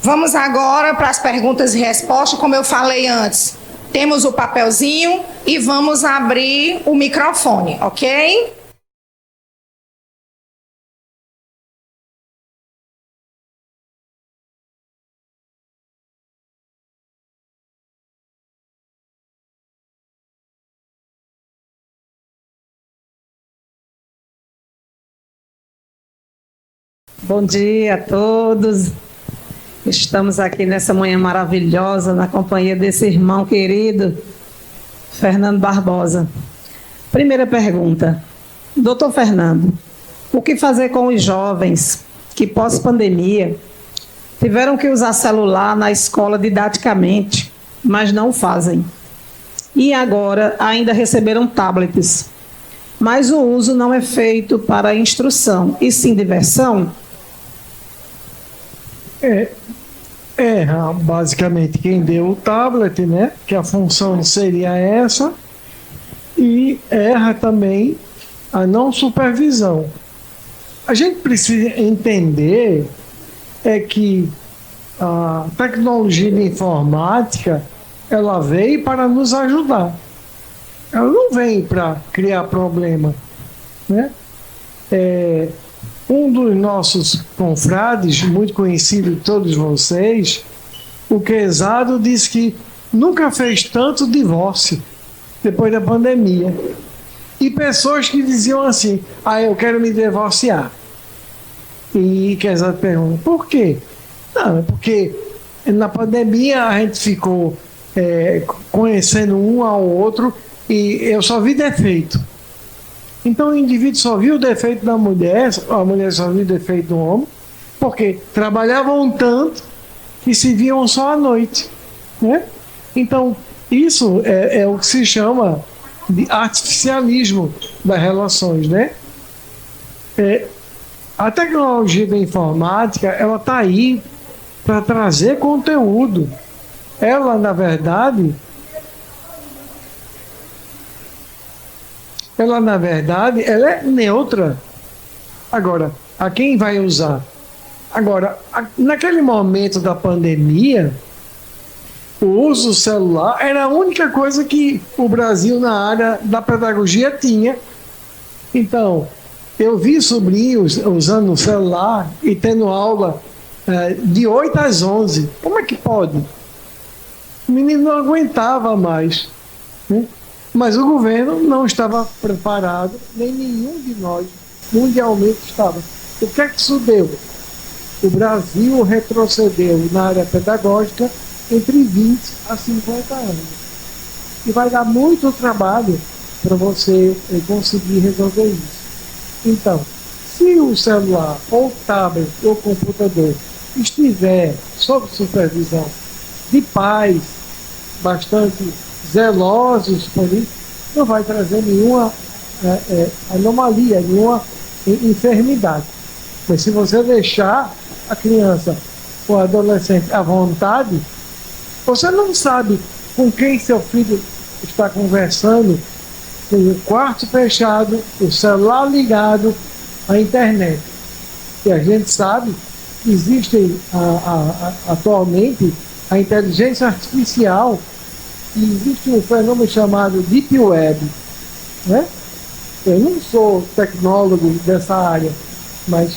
Vamos agora para as perguntas e respostas. Como eu falei antes, temos o papelzinho e vamos abrir o microfone, ok? Bom dia a todos. Estamos aqui nessa manhã maravilhosa na companhia desse irmão querido, Fernando Barbosa. Primeira pergunta. Doutor Fernando, o que fazer com os jovens que pós-pandemia tiveram que usar celular na escola didaticamente, mas não o fazem? E agora ainda receberam tablets, mas o uso não é feito para instrução, e sim diversão? Basicamente quem deu o tablet, né? Que a função seria essa, e erra também a não supervisão. A gente precisa entender que a tecnologia de informática ela veio para nos ajudar. Ela não vem para criar problema, né? Um dos nossos confrades, muito conhecido de todos vocês, o Quezado, disse que nunca fez tanto divórcio depois da pandemia. E pessoas que diziam assim, eu quero me divorciar. E Quezado pergunta, por quê? Não, é porque na pandemia a gente ficou conhecendo um ao outro e eu só vi defeito. Então o indivíduo só viu o defeito da mulher, a mulher só viu o defeito do homem, porque trabalhavam tanto que se viam só à noite, né? Então isso é o que se chama de artificialismo das relações, né? A tecnologia da informática, ela está aí para trazer conteúdo. Ela, na verdade, ela é neutra. Agora, a quem vai usar? Agora, naquele momento da pandemia, o uso do celular era a única coisa que o Brasil na área da pedagogia tinha. Então, eu vi sobrinhos usando o celular e tendo aula de 8 às 11. Como é que pode? O menino não aguentava mais, né? Mas o governo não estava preparado, nem nenhum de nós mundialmente estava. O que é que isso deu? O Brasil retrocedeu na área pedagógica entre 20 a 50 anos. E vai dar muito trabalho para você conseguir resolver isso. Então, se o celular, ou o tablet, ou o computador estiver sob supervisão de pais bastante zelosos por isso, não vai trazer nenhuma anomalia, nenhuma enfermidade. Mas se você deixar a criança ou a adolescente à vontade, você não sabe com quem seu filho está conversando, com o quarto fechado, o celular ligado, a internet. E a gente sabe que existe atualmente a inteligência artificial, e existe um fenômeno chamado Deep Web, né? Eu não sou tecnólogo dessa área, mas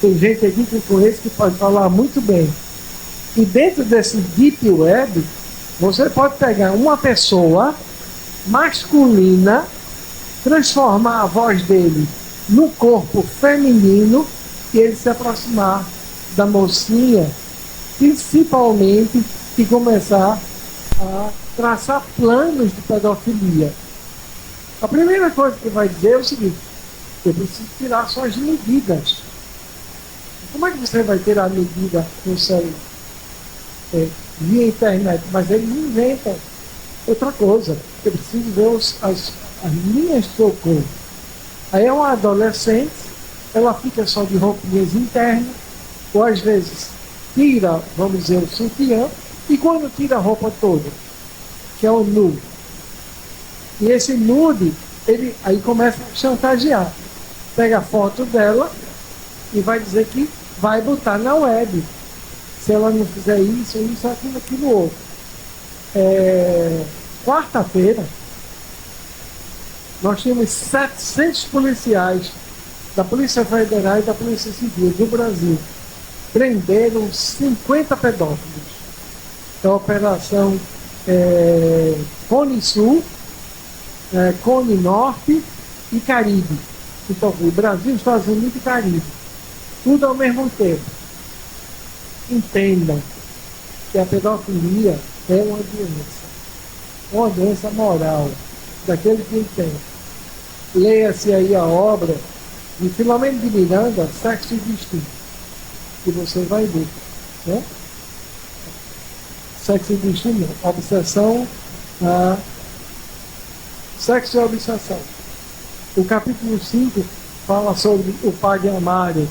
tem gente aqui que eu conheço que pode falar muito bem. E dentro desse Deep Web, você pode pegar uma pessoa masculina, transformar a voz dele no corpo feminino e ele se aproximar da mocinha, principalmente, e começar a traçar planos de pedofilia. A primeira coisa que vai dizer é o seguinte: eu preciso tirar suas medidas. Como é que você vai tirar a medida no celular? Via internet, mas ele não inventa outra coisa. Eu preciso ver as linhas de socorro. Aí é uma adolescente, ela fica só de roupinhas internas, ou às vezes tira, vamos dizer, o sutiã, e quando tira a roupa toda, que é o nude. E esse nude, ele aí começa a chantagear. Pega a foto dela e vai dizer que vai botar na web. se ela não fizer isso, aquilo, aquilo outro. Quarta-feira, nós tínhamos 700 policiais da Polícia Federal e da Polícia Civil do Brasil. Prenderam 50 pedófilos. É a Operação Cone Sul, Cone Norte e Caribe. Então, o Brasil, Estados Unidos e Caribe. Tudo ao mesmo tempo. Entendam que a pedofilia é uma doença moral daquele que entende. Leia-se aí a obra de Filomeno de Miranda, Sexo e Destino, que você vai ver, né? Sexo e Destino, obsessão, sexo e obsessão. O capítulo 5 fala sobre o padre Amário,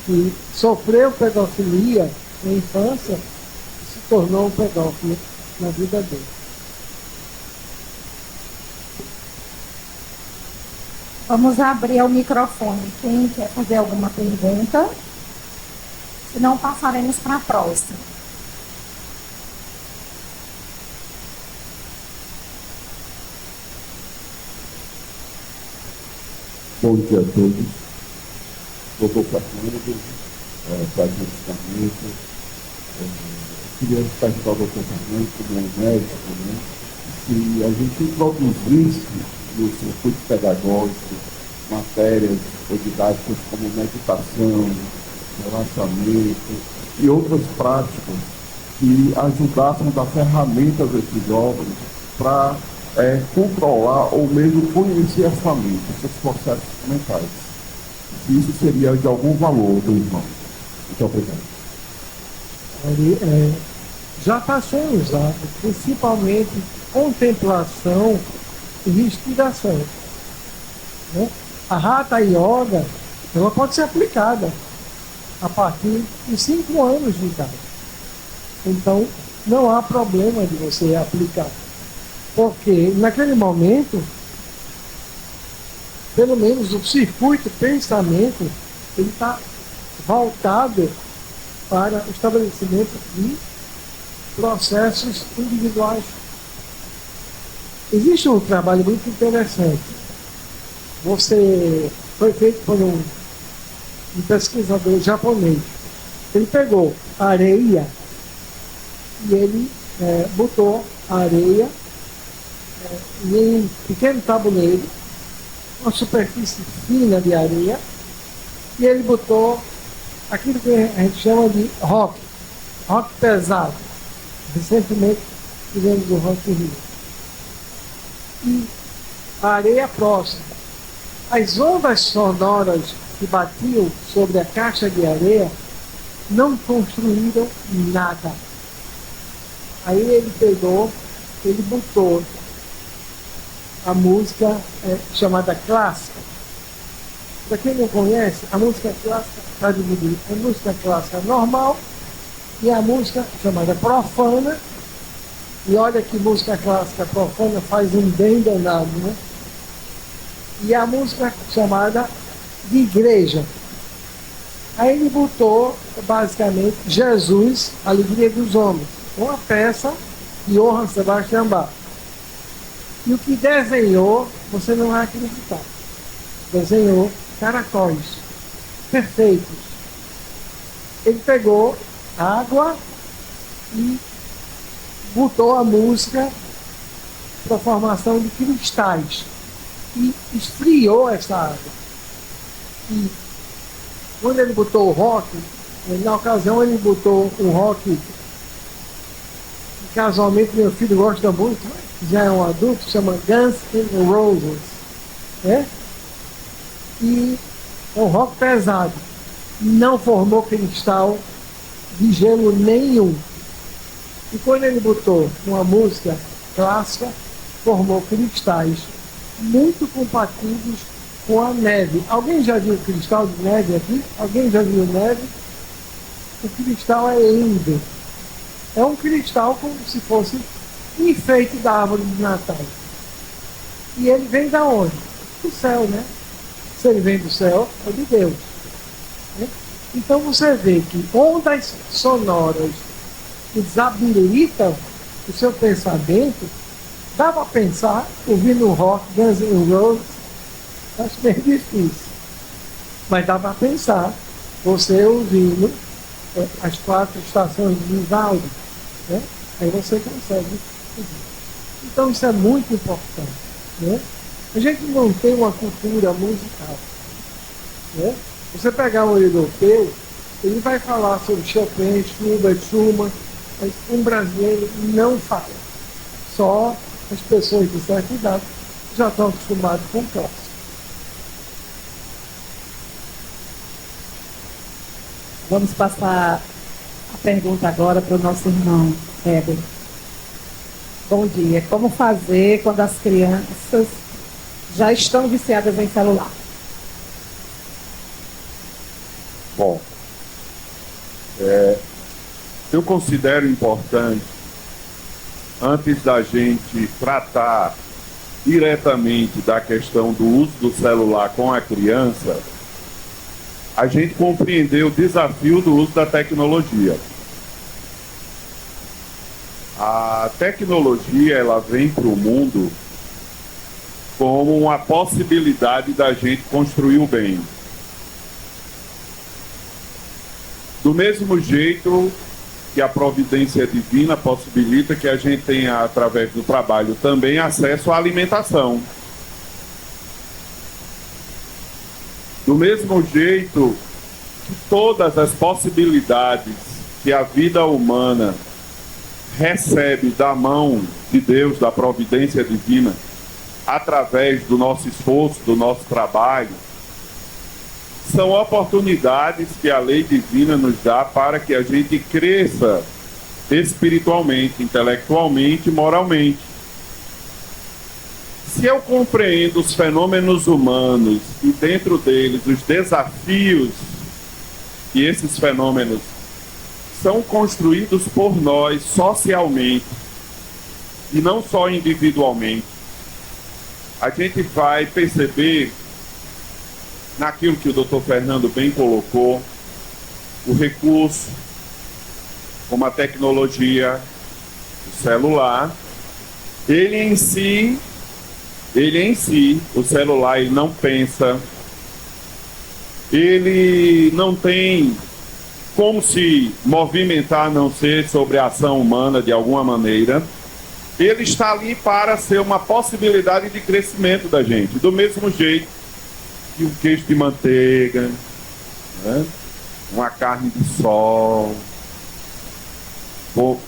que sofreu pedofilia na infância e se tornou um pedófilo na vida dele. Vamos abrir o microfone. Quem quer fazer alguma pergunta? Se não, passaremos para a próxima. Bom dia a todos. Doutor Fernando, prazer de estar muito. Queria perguntar ao doutor Fernando, como é médico, né, se a gente introduzisse no circuito pedagógico matérias ou didáticas como meditação, relaxamento e outras práticas que ajudassem a dar ferramentas a esses jovens para controlar ou mesmo conhecer as famílias, seus processos mentais. Se isso seria de algum valor do irmão. Muito obrigado. Já está sendo usado, principalmente contemplação e respiração, né? A Hatha Yoga, ela pode ser aplicada a partir de 5 anos de idade. Então, não há problema de você aplicar. Porque, naquele momento, pelo menos o circuito pensamento, ele está voltado para o estabelecimento de processos individuais. Existe um trabalho muito interessante. Foi feito por um pesquisador japonês. Ele pegou areia e ele botou a areia em um pequeno tabuleiro, uma superfície fina de areia, e ele botou aquilo que a gente chama de rock pesado. Recentemente fizemos o Rock in Rio. E a areia próxima. As ondas sonoras que batiam sobre a caixa de areia não construíram nada. Aí ele botou a música chamada clássica. Para quem não conhece, a música clássica está dividida em música clássica normal e a música chamada profana. E olha que música clássica profana faz um bem danado, né? E a música chamada de igreja. Aí ele botou, basicamente, Jesus, Alegria dos Homens, uma peça de Johann Sebastian Bach. E o que desenhou, você não vai acreditar. Desenhou caracóis perfeitos. Ele pegou água e botou a música para a formação de cristais e esfriou essa água. E quando ele botou o rock, na ocasião ele botou um rock que casualmente meu filho gosta muito, já é um adulto, chama Guns N' Roses, né? E é um rock pesado, não formou cristal de gelo nenhum. E quando ele botou uma música clássica, formou cristais muito compatíveis com a neve. Alguém já viu cristal de neve aqui? Alguém já viu neve? O cristal é lindo. É um cristal como se fosse um enfeite da árvore de Natal. E ele vem da onde? Do céu, né? Se ele vem do céu, é de Deus, né? Então você vê que ondas sonoras que desabilitam o seu pensamento, dá para pensar, ouvindo rock, Guns N' Roses, acho bem difícil. Mas dá para pensar, você ouvindo as 4 estações de Vivaldi, né? Aí você consegue ouvir. Então isso é muito importante, né? A gente não tem uma cultura musical, né? Você pegar um europeu, ele vai falar sobre Chopin, Schubert, Schumann, mas um brasileiro não fala. Só as pessoas de certa idade já estão acostumadas com o clássico. Vamos passar a pergunta agora para o nosso irmão Heber. Bom dia. Como fazer quando as crianças já estão viciadas em celular? Bom, eu considero importante, antes da gente tratar diretamente da questão do uso do celular com a criança, a gente compreender o desafio do uso da tecnologia. A tecnologia, ela vem para o mundo como uma possibilidade da gente construir o bem. Do mesmo jeito que a providência divina possibilita que a gente tenha, através do trabalho, também acesso à alimentação. Do mesmo jeito que todas as possibilidades que a vida humana recebe da mão de Deus, da providência divina, através do nosso esforço, do nosso trabalho, são oportunidades que a lei divina nos dá para que a gente cresça espiritualmente, intelectualmente e moralmente. Se eu compreendo os fenômenos humanos e dentro deles os desafios que esses fenômenos são construídos por nós socialmente e não só individualmente, a gente vai perceber naquilo que o Dr. Fernando bem colocou, o recurso, como a tecnologia, o celular, ele em si, o celular, ele não pensa, ele não tem como se movimentar a não ser sobre a ação humana de alguma maneira. Ele está ali para ser uma possibilidade de crescimento da gente, do mesmo jeito que um queijo de manteiga, né? Uma carne de sol. Bom,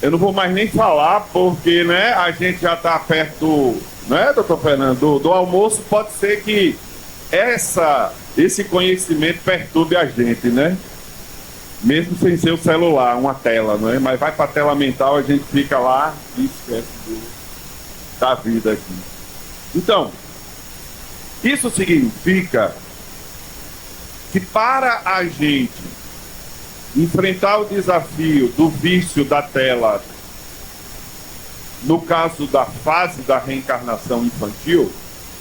eu não vou mais nem falar porque, né, a gente já está perto, né, doutor Fernando, do almoço. Pode ser que esse conhecimento perturbe a gente, né? Mesmo sem ser o celular, uma tela, não é? Mas vai para a tela mental, a gente fica lá e esquece da vida aqui. Então, isso significa que para a gente enfrentar o desafio do vício da tela, no caso da fase da reencarnação infantil,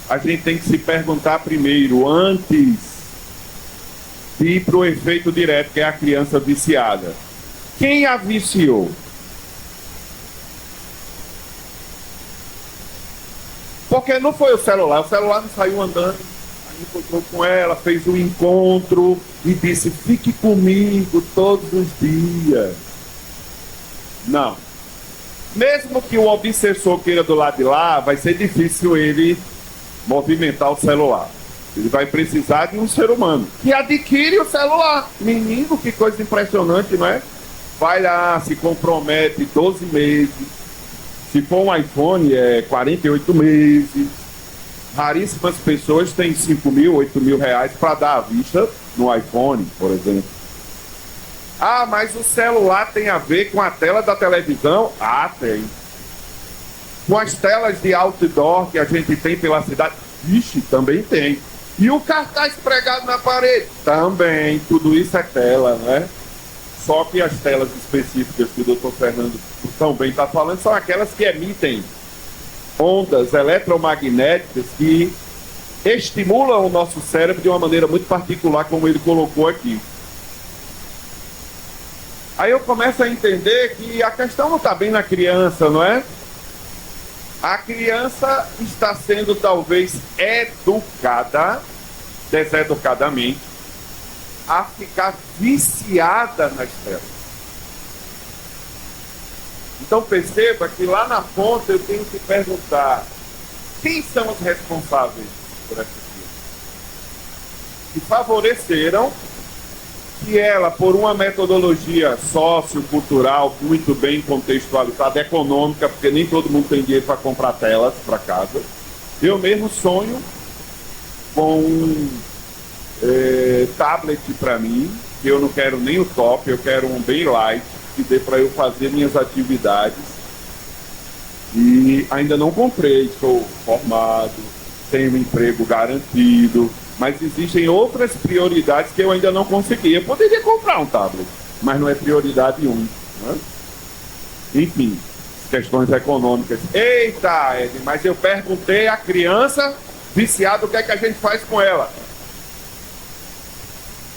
a gente tem que se perguntar primeiro, antes de ir para o efeito direto, que é a criança viciada. Quem a viciou? Porque não foi o celular não saiu andando, aí encontrou com ela, fez um encontro e disse, fique comigo todos os dias. Não. Mesmo que o obsessor queira do lado de lá, vai ser difícil ele movimentar o celular. Ele vai precisar de um ser humano que adquire o celular. Menino, que coisa impressionante, não é? Vai lá, se compromete 12 meses. Se for um iPhone, é 48 meses. Raríssimas pessoas têm 5 mil, 8 mil reais para dar à vista no iPhone, por exemplo. Ah, mas o celular tem a ver com a tela da televisão? Ah, tem. Com as telas de outdoor que a gente tem pela cidade? Vixe, também tem. E o cartaz pregado na parede? Também. Tudo isso é tela, né? Só que as telas específicas que o Dr. Fernando também está falando são aquelas que emitem ondas eletromagnéticas que estimulam o nosso cérebro de uma maneira muito particular, como ele colocou aqui. Aí eu começo a entender que a questão não está bem na criança, não é? A criança está sendo talvez educada, deseducadamente, a ficar viciada nas telas. Então perceba que lá na ponta eu tenho que perguntar: quem são os responsáveis por essa criança? Que favoreceram que ela, por uma metodologia sociocultural muito bem contextualizada, econômica, porque nem todo mundo tem dinheiro para comprar telas para casa. Eu mesmo sonho com um tablet para mim, que eu não quero nem o top, eu quero um bem light, que dê para eu fazer minhas atividades. E ainda não comprei, sou formado, tenho um emprego garantido, mas existem outras prioridades que eu ainda não consegui. Eu poderia comprar um tablet, mas não é prioridade um, né? Enfim, questões econômicas. Eita, Ed, mas eu perguntei à criança viciada o que é que a gente faz com ela.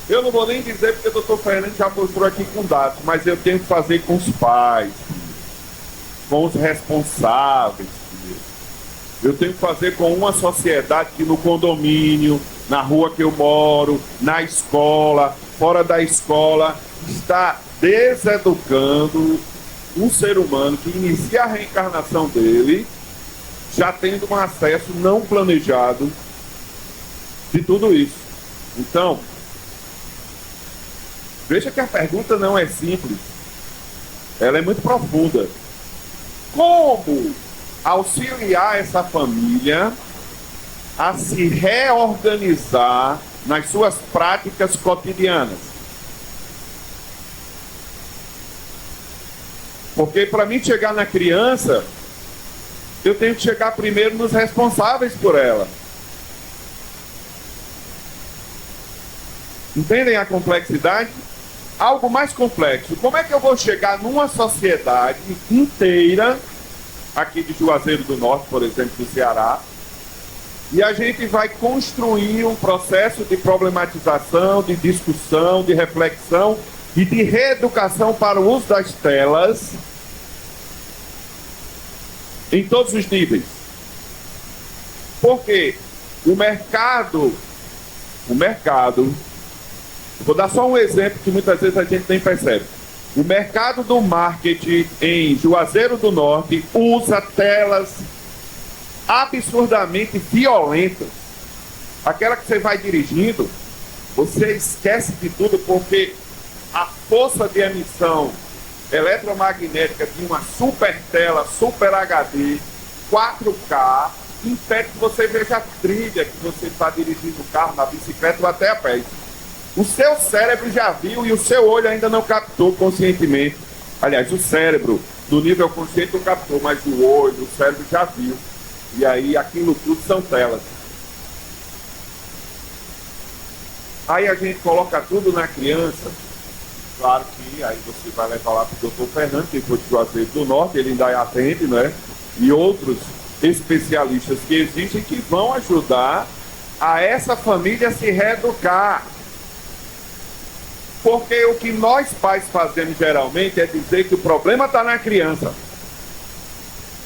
Eu não vou nem dizer porque o doutor Fernando já mostrou aqui com dados, mas eu tenho que fazer com os pais, com os responsáveis. Eu tenho que fazer com uma sociedade que no condomínio, na rua que eu moro, na escola, fora da escola, está deseducando um ser humano que inicia a reencarnação dele, já tendo um acesso não planejado de tudo isso. Então, veja que a pergunta não é simples, ela é muito profunda. Como auxiliar essa família a se reorganizar nas suas práticas cotidianas? Porque para mim chegar na criança, eu tenho que chegar primeiro nos responsáveis por ela. Entendem a complexidade? Algo mais complexo. Como é que eu vou chegar numa sociedade inteira, aqui de Juazeiro do Norte, por exemplo, do Ceará, e a gente vai construir um processo de problematização, de discussão, de reflexão e de reeducação para o uso das telas em todos os níveis. Porque o mercado, vou dar só um exemplo que muitas vezes a gente nem percebe. O mercado do marketing em Juazeiro do Norte usa telas absurdamente violentas. Aquela que você vai dirigindo, você esquece de tudo porque a força de emissão eletromagnética de uma super tela, super HD, 4K, impede que você veja a trilha que você está dirigindo o carro, na bicicleta ou até a pé. O seu cérebro já viu e o seu olho ainda não captou conscientemente. Aliás, o cérebro, do nível consciente, não captou, mas o olho, o cérebro já viu. E aí, aquilo tudo são telas. Aí a gente coloca tudo na criança. Claro que aí você vai levar lá para o doutor Fernando, que foi de Juazeiro do Norte, ele ainda atende, né? E outros especialistas que existem que vão ajudar a essa família se reeducar. Porque o que nós pais fazemos geralmente é dizer que o problema está na criança.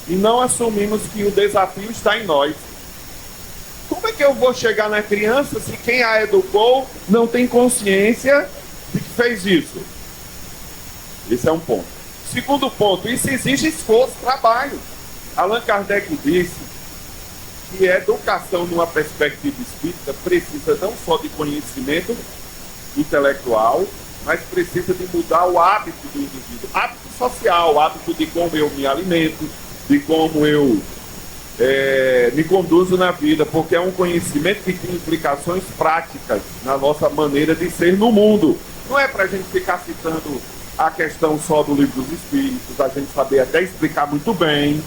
E não assumimos que o desafio está em nós. Como é que eu vou chegar na criança se quem a educou não tem consciência de que fez isso? Esse é um ponto. Segundo ponto, isso exige esforço, trabalho. Allan Kardec disse que a educação numa perspectiva espírita precisa não só de conhecimento intelectual, mas precisa de mudar o hábito do indivíduo, hábito social, hábito de como eu me alimento, de como eu me conduzo na vida, porque é um conhecimento que tem implicações práticas na nossa maneira de ser no mundo. Não é para a gente ficar citando a questão só do Livro dos Espíritos, a gente saber até explicar muito bem,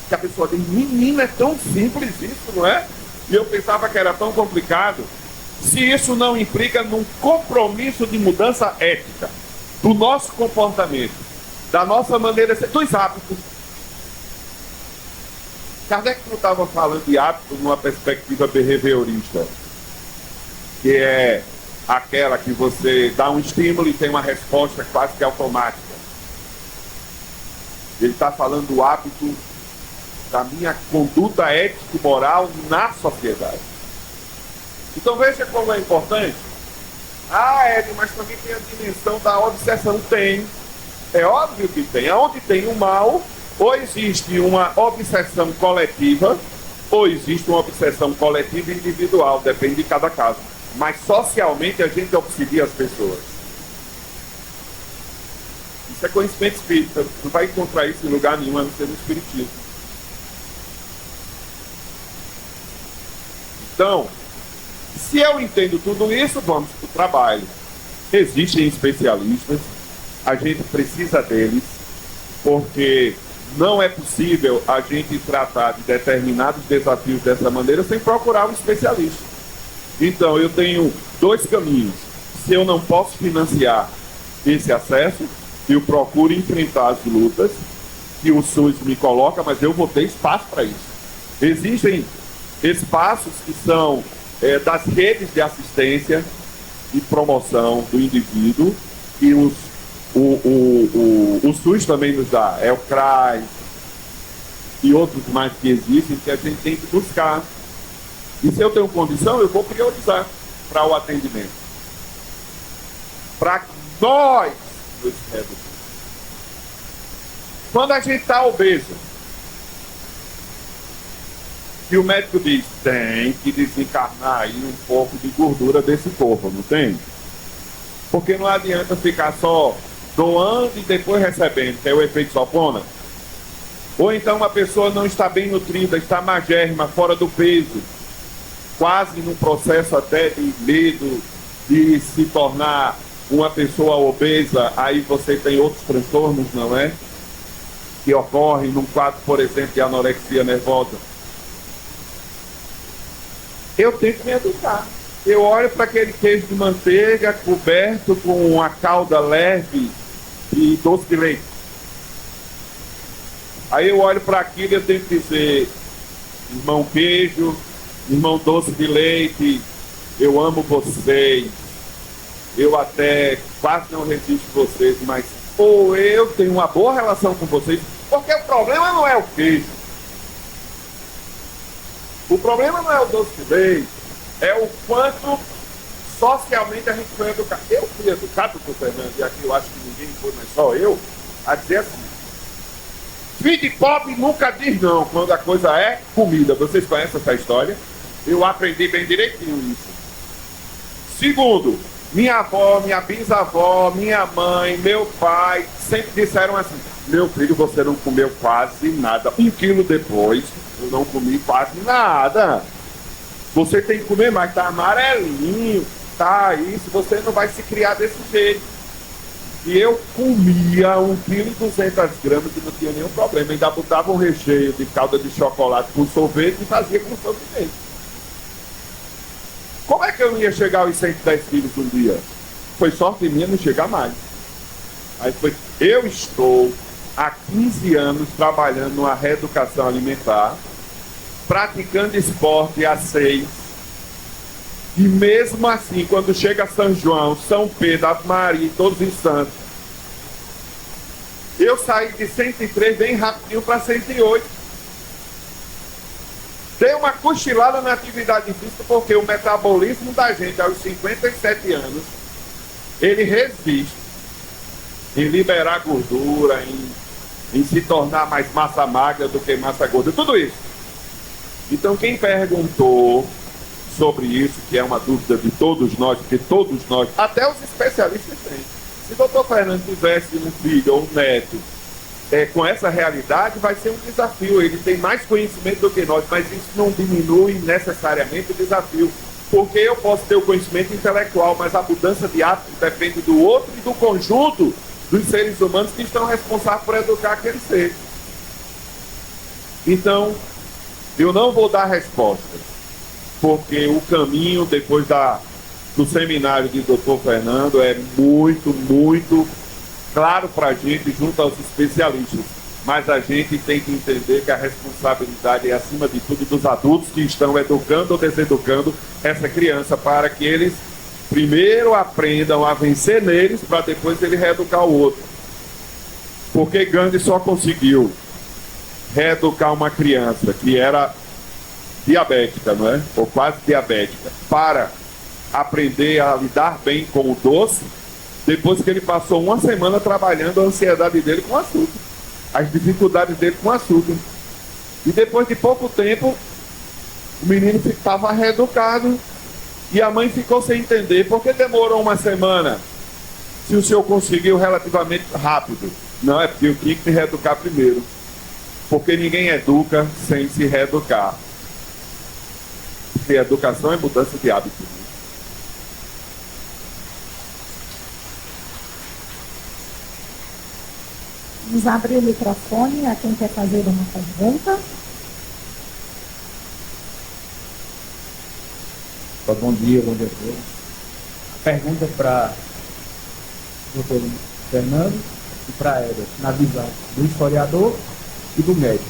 que a pessoa diz, menino, é tão simples isso, não é? E eu pensava que era tão complicado. Se isso não implica num compromisso de mudança ética do nosso comportamento, da nossa maneira de ser, dos hábitos. Kardec não estava falando de hábitos numa perspectiva behaviorista, que é aquela que você dá um estímulo e tem uma resposta quase que automática. Ele está falando do hábito da minha conduta ético-moral na sociedade. Então veja como é importante. Ed, mas também tem a dimensão da obsessão. Tem. É óbvio que tem. Onde tem o mal, ou existe uma obsessão coletiva, ou existe uma obsessão coletiva e individual, depende de cada caso. Mas socialmente a gente obsedia as pessoas. Isso é conhecimento espírita. Não vai encontrar isso em lugar nenhum, a não ser no espiritismo. Então, se eu entendo tudo isso, vamos para o trabalho. Existem especialistas, a gente precisa deles, porque não é possível a gente tratar de determinados desafios dessa maneira sem procurar um especialista. Então, eu tenho dois caminhos. Se eu não posso financiar esse acesso, eu procuro enfrentar as lutas que o SUS me coloca, mas eu vou ter espaço para isso. Existem espaços que são das redes de assistência e promoção do indivíduo, e o SUS também nos dá, o CRAS e outros mais que existem, que a gente tem que buscar. E se eu tenho condição, eu vou priorizar para o atendimento. Para que nós nos reduzimos. Quando a gente está obeso, e o médico diz, tem que desencarnar aí um pouco de gordura desse corpo, não tem? Porque não adianta ficar só doando e depois recebendo, que é o efeito sanfona. Ou então uma pessoa não está bem nutrida, está magérrima, fora do peso, quase num processo até de medo de se tornar uma pessoa obesa, aí você tem outros transtornos, não é? Que ocorrem num quadro, por exemplo, de anorexia nervosa. Eu tenho que me educar. Eu olho para aquele queijo de manteiga coberto com uma calda leve de doce de leite. Aí eu olho para aquilo e eu tenho que dizer, irmão queijo, irmão doce de leite, eu amo vocês. Eu até quase não resisto vocês, mas ou eu tenho uma boa relação com vocês, porque o problema não é o queijo. O problema não é o doce de leite, é o quanto socialmente a gente foi educado. Eu fui educado por Fernando, e aqui eu acho que ninguém foi, mas só eu, a dizer assim, filho de pobre nunca diz não, quando a coisa é comida. Vocês conhecem essa história? Eu aprendi bem direitinho isso. Segundo, minha avó, minha bisavó, minha mãe, meu pai, sempre disseram assim, meu filho, você não comeu quase nada. 1 quilo depois, eu não comi quase nada. Você tem que comer mais, tá amarelinho, tá isso, você não vai se criar desse jeito. E eu comia 1,2 kg que não tinha nenhum problema. Ainda botava um recheio de calda de chocolate com sorvete e fazia com sorvete. Como é que eu ia chegar aos 110 quilos um dia? Foi sorte minha não chegar mais. Aí foi, eu estou há 15 anos trabalhando numa reeducação alimentar, praticando esporte há 6. E mesmo assim, quando chega São João, São Pedro, Ave Maria e todos os santos, eu saí de 103 bem rapidinho para 108. Dei uma cochilada na atividade física, porque o metabolismo da gente aos 57 anos, ele resiste em liberar gordura, em se tornar mais massa magra do que massa gorda, tudo isso. Então quem perguntou sobre isso, que é uma dúvida de todos nós, porque todos nós, até os especialistas têm. Se o doutor Fernando tivesse um filho ou um neto com essa realidade, vai ser um desafio. Ele tem mais conhecimento do que nós, mas isso não diminui necessariamente o desafio, porque eu posso ter o conhecimento intelectual, mas a mudança de hábito depende do outro e do conjunto dos seres humanos que estão responsáveis por educar aquele ser. Então, eu não vou dar respostas, porque o caminho depois do seminário de Dr. Fernando é muito claro para a gente junto aos especialistas. Mas a gente tem que entender que a responsabilidade é, acima de tudo, dos adultos que estão educando ou deseducando essa criança, para que eles Primeiro aprendam a vencer neles para depois ele reeducar o outro. Porque Gandhi só conseguiu reeducar uma criança que era diabética, não é? Ou quase diabética, para aprender a lidar bem com o doce, depois que ele passou uma semana trabalhando a ansiedade dele com açúcar, as dificuldades dele com açúcar. E depois de pouco tempo, o menino estava reeducado e a mãe ficou sem entender por que demorou uma semana, se o senhor conseguiu relativamente rápido. Não, é porque eu tinha que me reeducar primeiro. Porque ninguém educa sem se reeducar. Porque educação é mudança de hábito. Vamos abrir o microfone a quem quer fazer uma pergunta. Bom dia a todos. A pergunta para o doutor Fernando e para a Eda, na visão do historiador e do médico.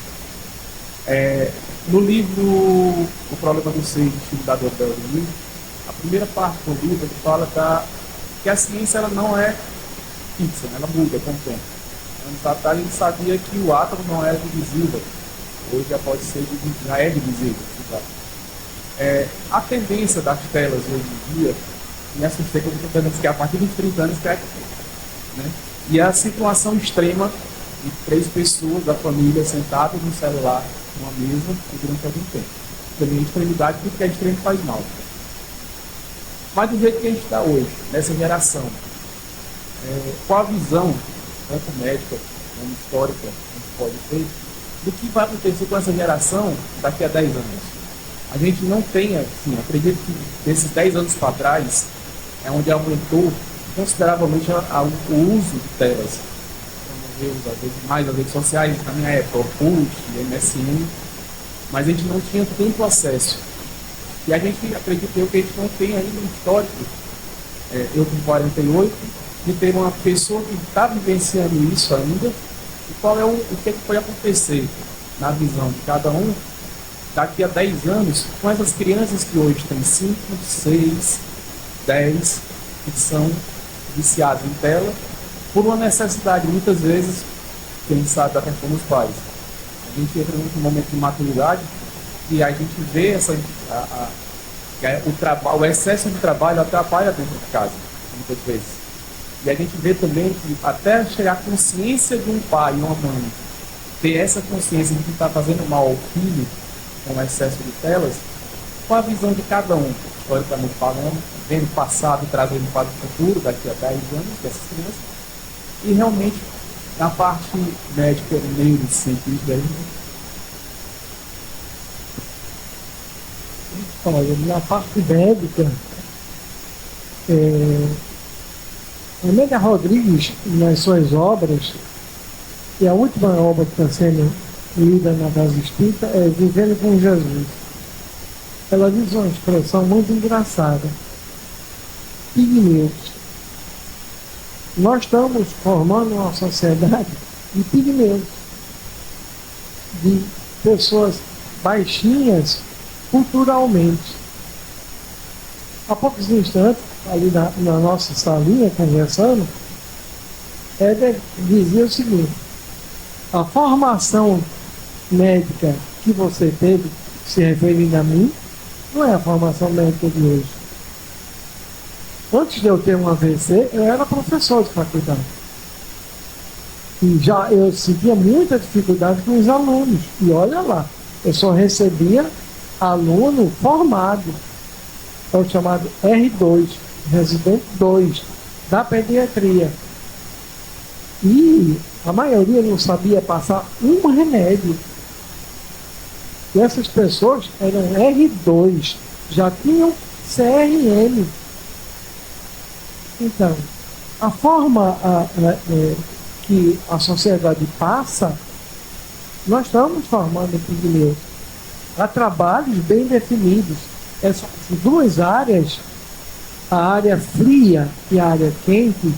No livro O Problema do Ser, da Dr. Beltrame, a primeira parte do livro ele fala que a ciência ela não é fixa, ela muda com o tempo. Anos atrás a gente sabia que o átomo não era divisível, hoje já pode ser, já é divisível. A tendência das telas hoje em dia, me assustei quando eu estou vendo que a partir dos 30 anos né? E a situação extrema de 3 pessoas da família sentadas no celular, numa mesa, durante algum tempo. Também a extremidade, tudo que é extremo faz mal. Mas do jeito que a gente está hoje, nessa geração, qual a visão, tanto médica como histórica, a gente pode ter, do que vai acontecer com essa geração daqui a 10 anos? A gente não tem, assim, acredito que desses 10 anos para trás, é onde aumentou consideravelmente o uso de telas. Às vezes mais as redes sociais, na minha época, Orkut, MSN, mas a gente não tinha tanto acesso. E a gente acredita que a gente não tem ainda um histórico, eu com 48, de ter uma pessoa que está vivenciando isso ainda, e qual é o que foi acontecer na visão de cada um daqui a 10 anos com essas crianças que hoje têm 5, 6, 10, que são viciadas em tela, por uma necessidade, muitas vezes, quem sabe até como os pais. A gente entra num momento de maturidade e a gente vê o excesso de trabalho atrapalha dentro de casa, muitas vezes. E a gente vê também que até chegar a consciência de um pai e uma mãe, ter essa consciência de que está fazendo mal ao filho com o excesso de telas, com a visão de cada um, historicamente falando, vendo o passado e trazendo para o futuro, daqui a 10 anos, dessas crianças, e realmente na parte médica, neurocientífica, olha, na parte médica, Amélia Rodrigues, nas suas obras, e a última obra que está sendo lida na Casa Espírita é Vivendo com Jesus. Ela diz uma expressão muito engraçada. Pigmeus. Nós estamos formando uma sociedade de pigmeus, de pessoas baixinhas culturalmente. Há poucos instantes, ali na nossa salinha, conversando, Éder dizia o seguinte: a formação médica que você teve, se referindo a mim, não é a formação médica de hoje. Antes de eu ter um AVC, eu era professor de faculdade. E já eu sentia muita dificuldade com os alunos. E olha lá, eu só recebia aluno formado. É o chamado R2, residente 2, da pediatria. E a maioria não sabia passar um remédio. E essas pessoas eram R2, já tinham CRM. Então, a forma que a sociedade passa, nós estamos formando pigmeus. Há trabalhos bem definidos. Essas duas áreas, a área fria e a área quente.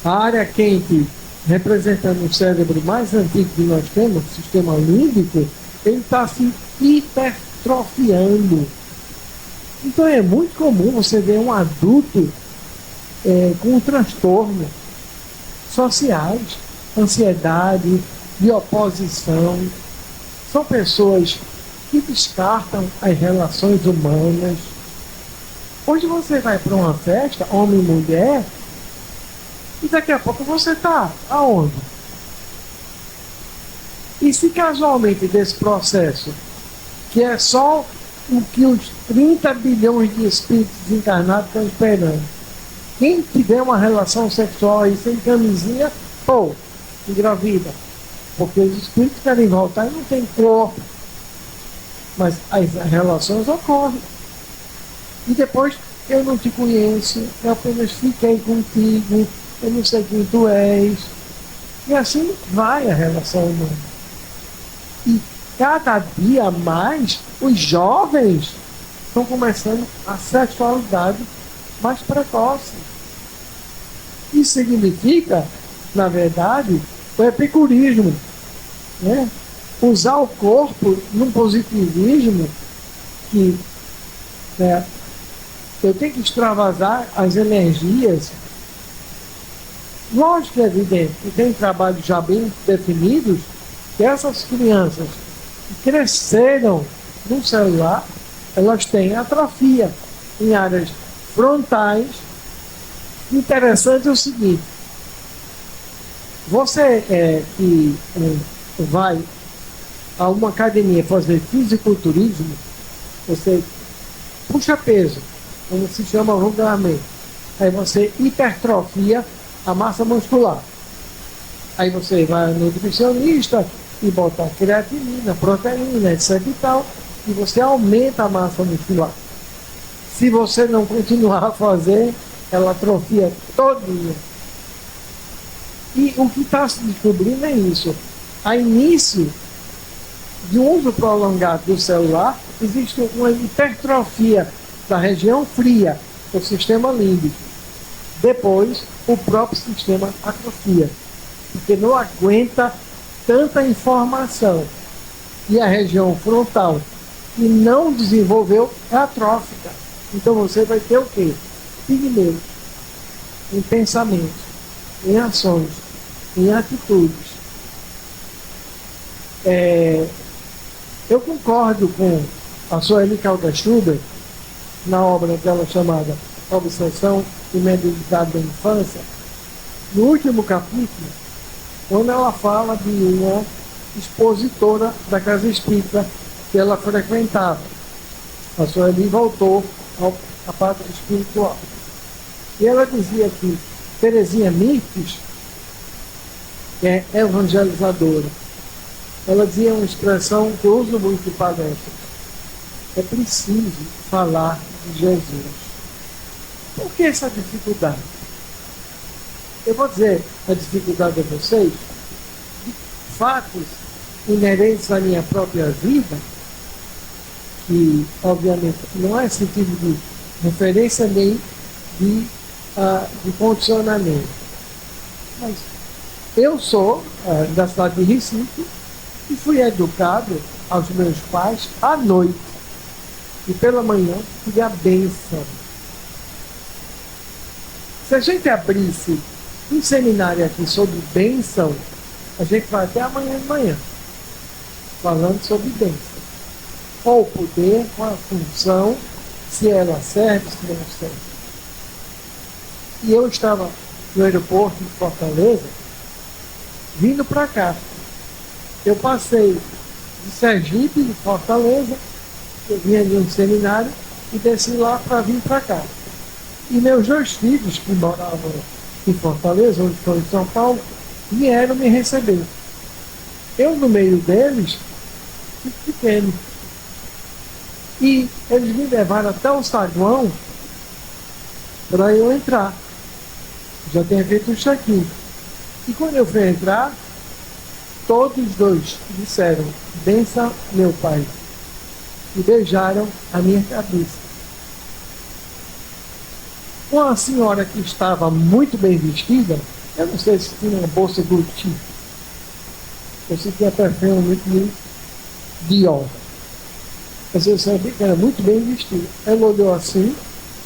A área quente, representando o cérebro mais antigo que nós temos, o sistema límbico, ele está se hipertrofiando. Então é muito comum você ver um adulto com transtornos sociais, ansiedade, de oposição. São pessoas que descartam as relações humanas. Hoje você vai para uma festa, homem e mulher, e daqui a pouco você está aonde? E se casualmente desse processo, que é só o que os 30 bilhões de espíritos encarnados estão esperando, quem tiver uma relação sexual aí sem camisinha, pô, engravida. Porque os espíritos querem voltar e não tem corpo. Mas as relações ocorrem. E depois, eu não te conheço, eu apenas fiquei contigo, eu não sei quem tu és. E assim vai a relação humana. E cada dia mais, os jovens estão começando a sexualidade mais precoce. Isso significa, na verdade, o epicurismo, né? Usar o corpo num positivismo que eu tenho que extravasar as energias. Lógico que é evidente que tem trabalhos já bem definidos que essas crianças que cresceram no celular, elas têm atrofia em áreas frontais. Interessante é o seguinte: você que vai a uma academia fazer fisiculturismo, você puxa peso, como se chama vulgarmente. Aí você hipertrofia a massa muscular. Aí você vai ao nutricionista e bota creatinina, proteína, etc e tal, e você aumenta a massa muscular. Se você não continuar a fazer, ela atrofia todinha. E o que está se descobrindo é isso. A início de um uso prolongado do celular, existe uma hipertrofia da região fria, do sistema límbico. Depois, o próprio sistema atrofia, porque não aguenta tanta informação. E a região frontal, que não desenvolveu, é atrófica. Então você vai ter o quê? Pigmeus em pensamentos, em ações, em atitudes. Eu concordo com a Sueli Caldas-Schubert na obra dela chamada Obsessão e Mediunidade da Infância, no último capítulo, quando ela fala de uma expositora da casa espírita que ela frequentava. A Sueli voltou à parte espiritual. E ela dizia que Teresinha Mirtes é evangelizadora. Ela dizia uma expressão que eu uso muito em palestras: é preciso falar de Jesus. Por que essa dificuldade? Eu vou dizer a dificuldade a vocês de fatos inerentes à minha própria vida, que obviamente não é sentido de referência nem de condicionamento. Mas eu sou da cidade de Recife e fui educado aos meus pais à noite. E pela manhã tive a bênção. Se a gente abrisse um seminário aqui sobre bênção, a gente vai até amanhã de manhã, falando sobre bênção. Qual o poder, qual a função, se ela serve, se não serve. E eu estava no aeroporto de Fortaleza, vindo para cá. Eu passei de Sergipe, de Fortaleza, eu vinha de um seminário e desci lá para vir para cá. E meus dois filhos, que moravam em Fortaleza, onde estou em São Paulo, vieram me receber. Eu, no meio deles, fui pequeno. E eles me levaram até o saguão para eu entrar. Já tinha feito o check-in. E quando eu fui entrar, todos os dois disseram: benção, meu pai. E beijaram a minha cabeça. Uma senhora que estava muito bem vestida, eu não sei se tinha uma bolsa Gucci, eu sei que tinha perfume muito Dior. Mas eu sabia que era muito bem vestido. Ela olhou assim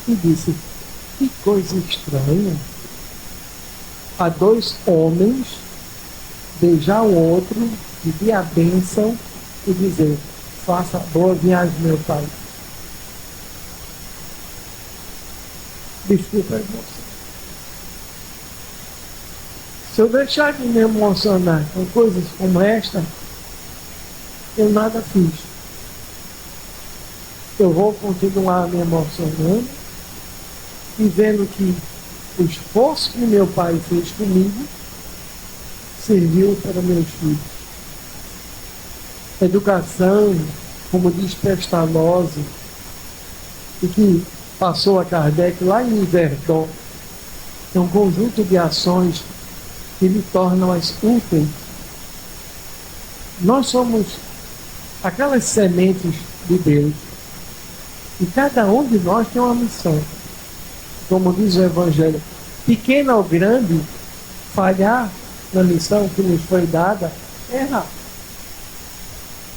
e disse: que coisa estranha. Há dois homens beijar o outro, pedir a bênção e dizer: faça boa viagem, meu pai. Desculpa a emoção. Se eu deixar de me emocionar com coisas como esta, eu nada fiz. Eu vou continuar me emocionando e vendo que o esforço que meu pai fez comigo serviu para meus filhos. Educação, como diz Pestalozzi, e que passou a Kardec lá em Verdon, é um conjunto de ações que lhe tornam-as úteis. Nós somos aquelas sementes de Deus e cada um de nós tem uma missão. Como diz o Evangelho, pequena ou grande, falhar na missão que nos foi dada é errar.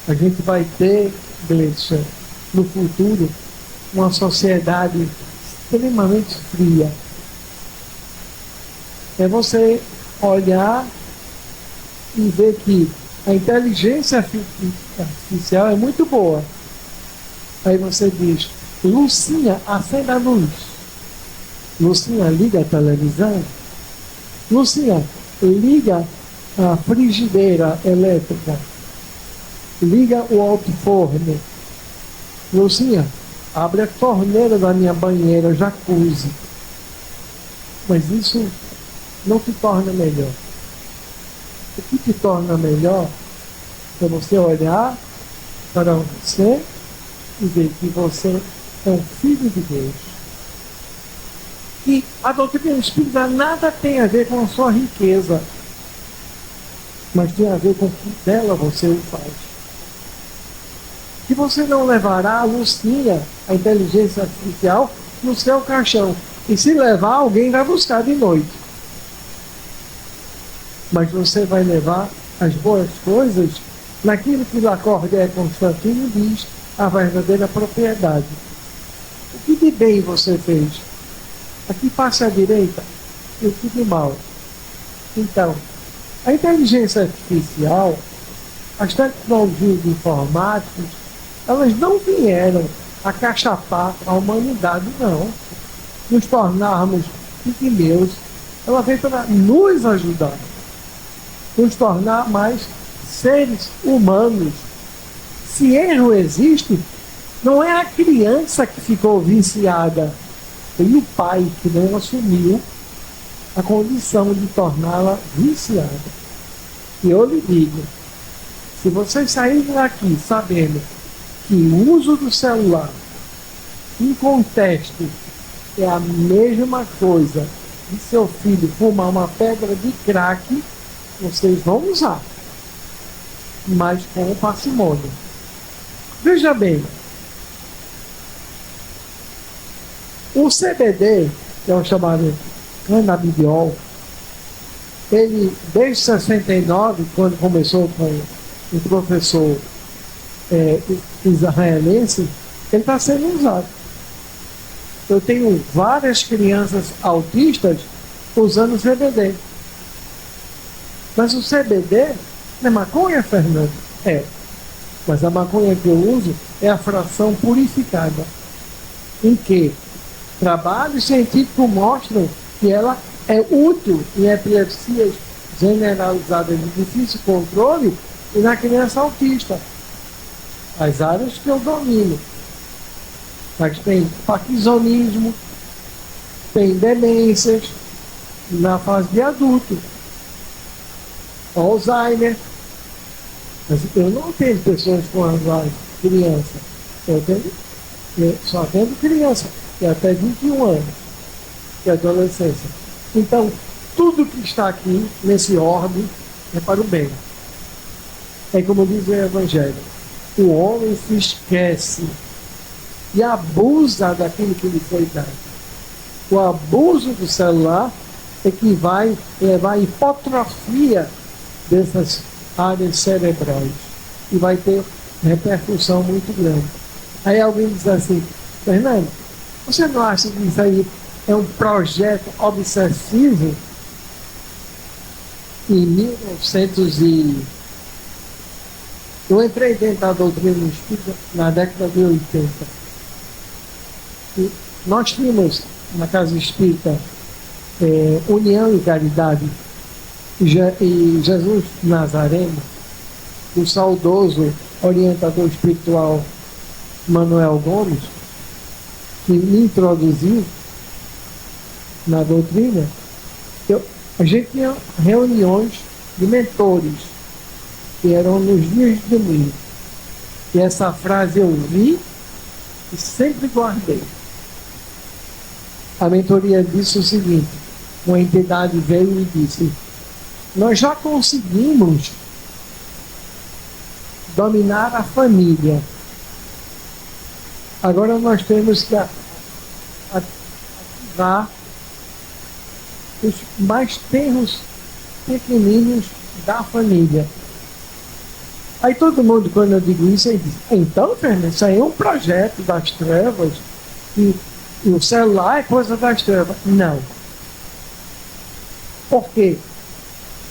A gente vai ter, Gleison, no futuro, uma sociedade extremamente fria. É você olhar e ver que a inteligência artificial é muito boa. Aí você diz: Lucinha, acenda a luz. Lucinha, liga a televisão. Lucinha, liga a frigideira elétrica. Liga o alto-forno. Lucinha, abre a torneira da minha banheira, jacuzzi. Mas isso não te torna melhor. O que te torna melhor é você olhar para você e ver que você é um filho de Deus. E a doutrina espírita nada tem a ver com a sua riqueza, mas tem a ver com o que dela você o faz. Que você não levará a Lucinha, a inteligência artificial, no seu caixão. E se levar, alguém vai buscar de noite. Mas você vai levar as boas coisas naquilo que Lacordaire Constantino diz, a verdadeira propriedade. O que de bem você fez? Aqui passa à direita e o que de mal. Então, a inteligência artificial, as tecnologias informáticas, elas não vieram acachapar a humanidade, não. Nos tornarmos pigmeus. Ela veio para nos ajudar. Nos tornar mais seres humanos. Se erro existe, não é a criança que ficou viciada, foi o pai que não assumiu a condição de torná-la viciada. E eu lhe digo, se vocês saírem daqui sabendo que o uso do celular em contexto é a mesma coisa de seu filho fumar uma pedra de crack, vocês vão usar, mas com parcimônia. Veja bem, o CBD, que é o chamado canabidiol, ele, desde 69, quando começou com o professor israelense, ele está sendo usado. Eu tenho várias crianças autistas usando CBD. Mas o CBD não é maconha, Fernando? É. Mas a maconha que eu uso é a fração purificada, em que trabalhos científicos mostram que ela é útil em epilepsias generalizadas de difícil controle e na criança autista. As áreas que eu domino. Mas tem parkinsonismo, tem demências na fase de adulto, Alzheimer. Mas eu não tenho pessoas com Alzheimer, criança. Eu só atendo criança, que é até 21 anos, que é adolescência. Então, tudo que está aqui, nesse orbe, é para o bem. É como diz o Evangelho, o homem se esquece e abusa daquilo que lhe foi dado. O abuso do celular é que vai levar à hipotrofia dessas áreas cerebrais e vai ter repercussão muito grande. Aí alguém diz assim, Fernando, você não acha que isso aí é um projeto obsessivo? Em 1900 eu entrei dentro da doutrina espírita na década de 80. E nós tínhamos na Casa Espírita União e Caridade, e Jesus Nazareno, o saudoso orientador espiritual Manuel Gomes, que me introduziu na doutrina, a gente tinha reuniões de mentores, que eram nos dias de domingo. E essa frase eu vi e sempre guardei. A mentoria disse o seguinte: uma entidade veio e disse, nós já conseguimos dominar a família. Agora nós temos que ativar os mais tenros pequeninos da família. Aí todo mundo, quando eu digo isso, ele diz, então, Fernando, isso aí é um projeto das trevas e o celular é coisa das trevas. Não. Por quê?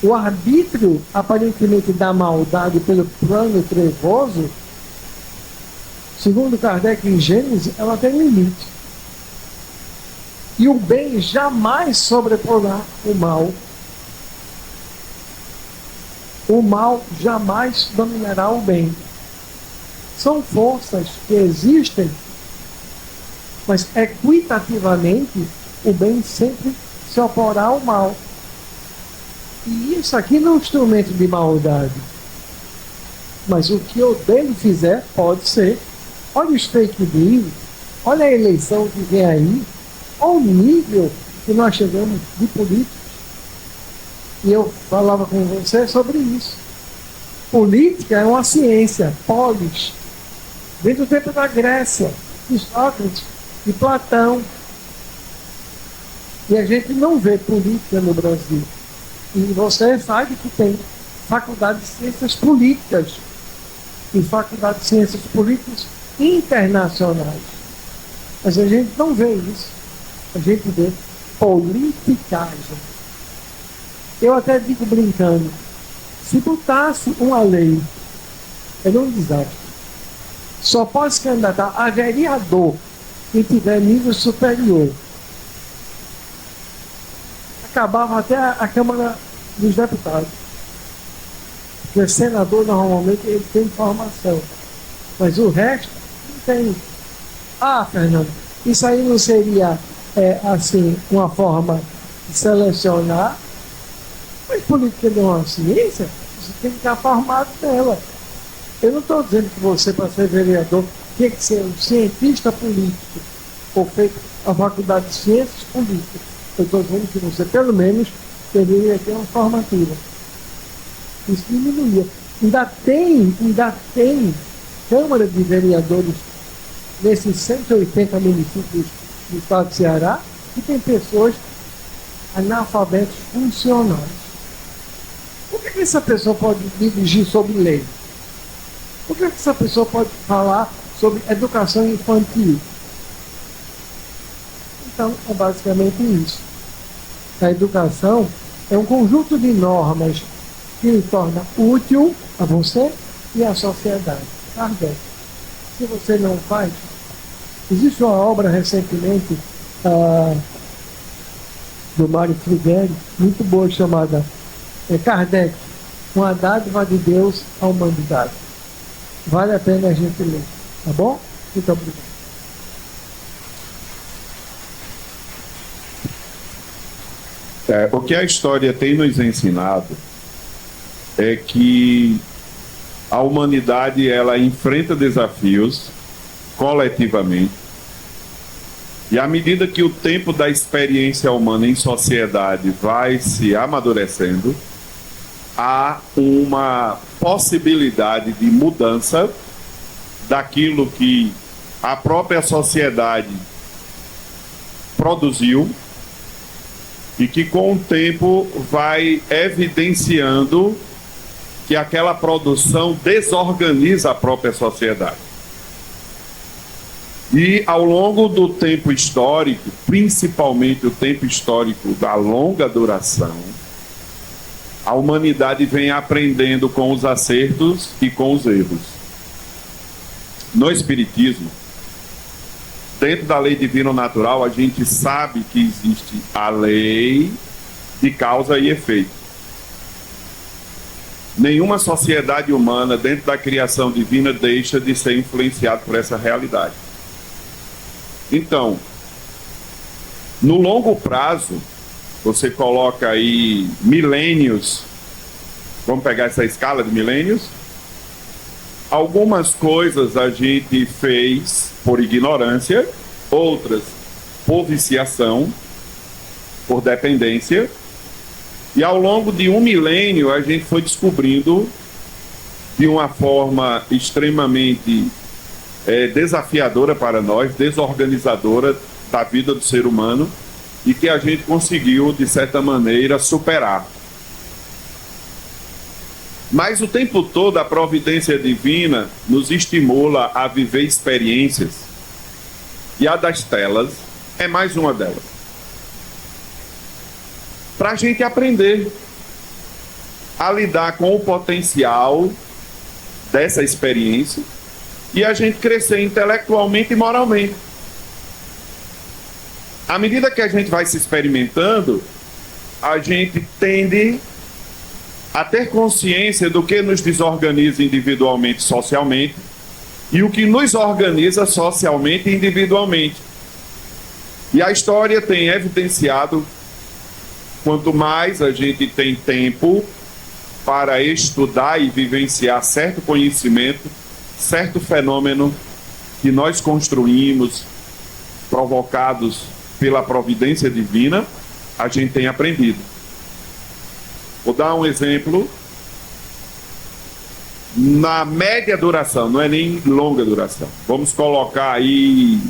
O arbítrio, aparentemente, da maldade pelo plano trevoso, segundo Kardec em Gênesis, ela tem limite. E o bem jamais sobreporá o mal. O mal jamais dominará o bem. São forças que existem, mas equitativamente o bem sempre se oporá ao mal. E isso aqui não é um instrumento de maldade. Mas o que o dele fizer, pode ser. Olha os fake news, olha a eleição que vem aí, olha o nível que nós chegamos de políticos. E eu falava com você sobre isso. Política é uma ciência, polis, desde o tempo da Grécia, de Sócrates, de Platão. E a gente não vê política no Brasil. E você sabe que tem faculdade de ciências políticas e faculdade de ciências políticas internacionais. Mas a gente não vê isso. A gente vê politicagem. Eu até digo brincando, se botasse uma lei, era um desastre. Só pode se candidatar a vereador quem tiver nível superior. Acabava até a Câmara dos Deputados. Porque senador, normalmente, ele tem formação. Mas o resto, não tem. Ah, Fernando, isso aí não seria, assim, uma forma de selecionar? Mas política não é uma ciência, você tem que estar formado nela. Eu não estou dizendo que você, para ser vereador, tem que ser um cientista político, ou feito a faculdade de ciências políticas. Eu estou dizendo que você, pelo menos, deveria ter uma formativa. Isso diminuía. Ainda tem Câmara de Vereadores nesses 180 municípios do estado do Ceará que tem pessoas analfabetos funcionais. Por que essa pessoa pode dirigir sobre lei? Por que essa pessoa pode falar sobre educação infantil? Então, é basicamente isso. A educação é um conjunto de normas que lhe torna útil a você e à sociedade. Kardec. Se você não faz, existe uma obra recentemente do Mário Frigerio, muito boa, chamada Kardec, uma dádiva de Deus à humanidade. Vale a pena a gente ler, tá bom? Muito obrigado. O que a história tem nos ensinado é que a humanidade ela enfrenta desafios coletivamente, e à medida que o tempo da experiência humana em sociedade vai se amadurecendo, há uma possibilidade de mudança daquilo que a própria sociedade produziu e que com o tempo vai evidenciando que aquela produção desorganiza a própria sociedade. E ao longo do tempo histórico, principalmente o tempo histórico da longa duração, a humanidade vem aprendendo com os acertos e com os erros. No Espiritismo, dentro da lei divino-natural, a gente sabe que existe a lei de causa e efeito. Nenhuma sociedade humana dentro da criação divina deixa de ser influenciada por essa realidade. Então, no longo prazo, você coloca aí milênios, vamos pegar essa escala de milênios, algumas coisas a gente fez por ignorância, outras por viciação, por dependência, e ao longo de um milênio a gente foi descobrindo de uma forma extremamente desafiadora para nós, desorganizadora da vida do ser humano, e que a gente conseguiu, de certa maneira, superar. Mas o tempo todo a providência divina nos estimula a viver experiências, e a das telas é mais uma delas. Para a gente aprender a lidar com o potencial dessa experiência e a gente crescer intelectualmente e moralmente. À medida que a gente vai se experimentando, a gente tende a ter consciência do que nos desorganiza individualmente e socialmente e o que nos organiza socialmente e individualmente. E a história tem evidenciado, quanto mais a gente tem tempo para estudar e vivenciar certo conhecimento, certo fenômeno que nós construímos, provocados pela providência divina, a gente tem aprendido. Vou dar um exemplo. Na média duração, não é nem longa duração, vamos colocar aí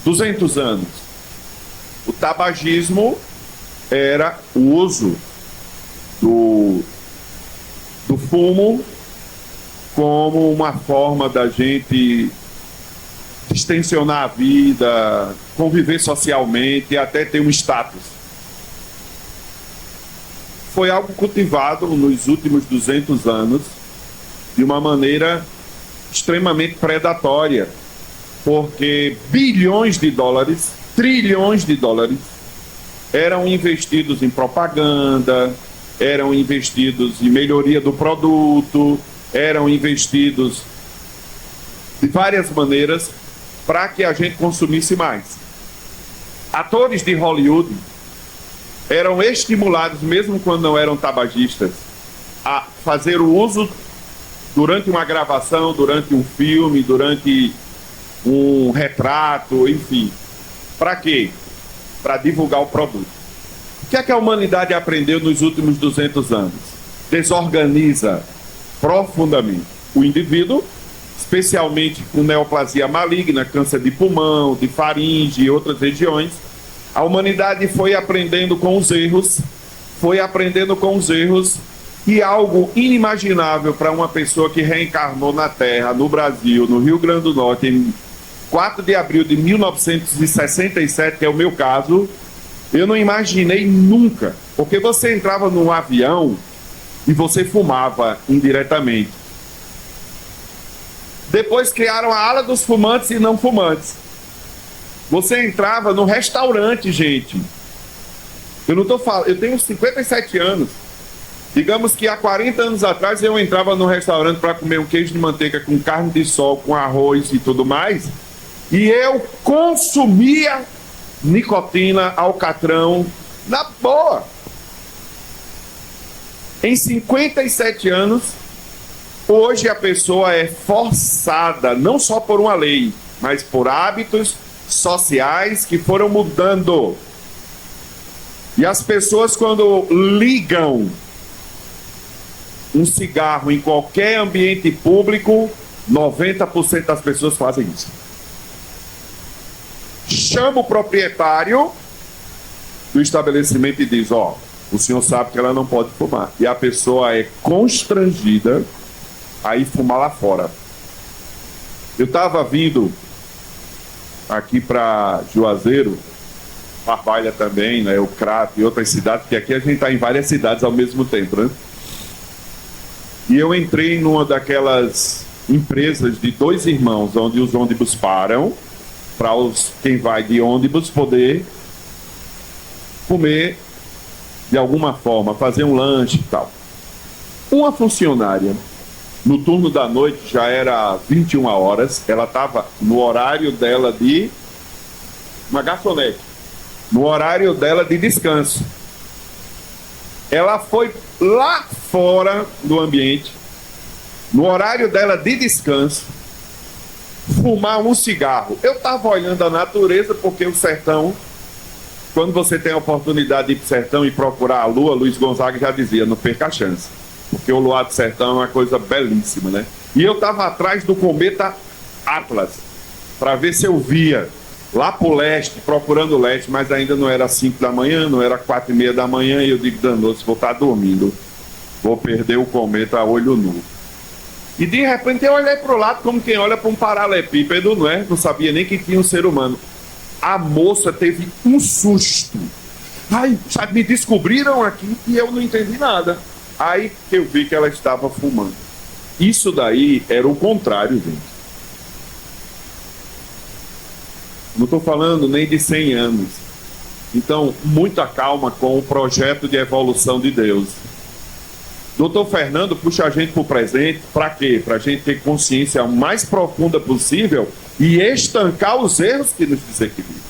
200 anos. O tabagismo era o uso do fumo como uma forma da gente distensionar a vida, conviver socialmente e até ter um status. Foi algo cultivado nos últimos 200 anos de uma maneira extremamente predatória, porque bilhões de dólares, trilhões de dólares eram investidos em propaganda, eram investidos em melhoria do produto, eram investidos de várias maneiras para que a gente consumisse mais. Atores de Hollywood eram estimulados, mesmo quando não eram tabagistas, a fazer o uso durante uma gravação, durante um filme, durante um retrato, enfim. Para quê? Para divulgar o produto. O que é que a humanidade aprendeu nos últimos 200 anos? Desorganiza profundamente o indivíduo, especialmente com neoplasia maligna, câncer de pulmão, de faringe e outras regiões. A humanidade foi aprendendo com os erros, e algo inimaginável para uma pessoa que reencarnou na Terra, no Brasil, no Rio Grande do Norte, em 4 de abril de 1967, que é o meu caso, eu não imaginei nunca, porque você entrava num avião e você fumava indiretamente. Depois criaram a ala dos fumantes e não fumantes. Você entrava no restaurante, gente. Eu não estou falando, eu tenho 57 anos. Digamos que há 40 anos atrás eu entrava no restaurante para comer um queijo de manteiga com carne de sol, com arroz e tudo mais, e eu consumia nicotina, alcatrão, na boa. Em 57 anos, hoje a pessoa é forçada, não só por uma lei, mas por hábitos sociais que foram mudando. E as pessoas, quando ligam um cigarro em qualquer ambiente público, 90% das pessoas fazem isso. Chama o proprietário do estabelecimento e diz: ó, o senhor sabe que ela não pode fumar. E a pessoa é constrangida a ir fumar lá fora. Eu estava vindo aqui para Juazeiro, Barbalha também, né, o Crato e outras cidades, porque aqui a gente está em várias cidades ao mesmo tempo, né? E eu entrei numa daquelas empresas de 2 irmãos, onde os ônibus param, para quem vai de ônibus poder comer de alguma forma, fazer um lanche e tal. Uma funcionária, no turno da noite, já era 21 horas, ela estava no horário dela de uma garçonete, no horário dela de descanso. Ela foi lá fora do ambiente, no horário dela de descanso, fumar um cigarro. Eu estava olhando a natureza, porque o sertão, quando você tem a oportunidade de ir para o sertão e procurar a lua, Luiz Gonzaga já dizia, não perca a chance, porque o luar do sertão é uma coisa belíssima, né? E eu estava atrás do cometa Atlas, para ver se eu via lá para o leste, procurando o leste, mas ainda não era 5 da manhã, não era 4:30 da manhã, e eu digo, danoso, vou estar dormindo, vou perder o cometa a olho nu. E de repente eu olhei para o lado como quem olha para um paralelepípedo, não é? Não sabia nem que tinha um ser humano. A moça teve um susto. Ai, sabe, me descobriram aqui e eu não entendi nada. Aí que eu vi que ela estava fumando. Isso daí era o contrário, gente. Não estou falando nem de 100 anos. Então, muita calma com o projeto de evolução de Deus. Doutor Fernando puxa a gente para o presente, para quê? Para a gente ter consciência o mais profunda possível e estancar os erros que nos desequilibram.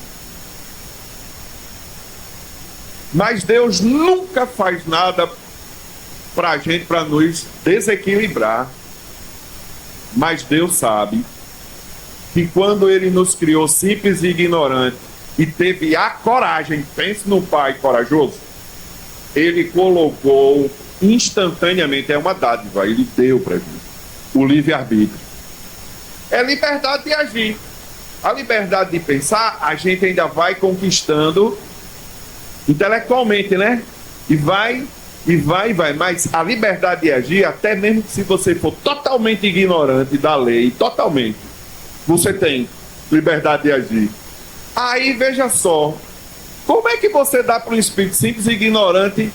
Mas Deus nunca faz nada para a gente, para nos desequilibrar. Mas Deus sabe que quando Ele nos criou simples e ignorante e teve a coragem, pense num pai corajoso, Ele colocou instantaneamente, é uma dádiva, Ele deu para a gente o livre-arbítrio. É liberdade de agir. A liberdade de pensar, a gente ainda vai conquistando intelectualmente, né? E vai, mas a liberdade de agir, até mesmo se você for totalmente ignorante da lei, totalmente, você tem liberdade de agir. Aí, veja só, como é que você dá para um espírito simples e ignorante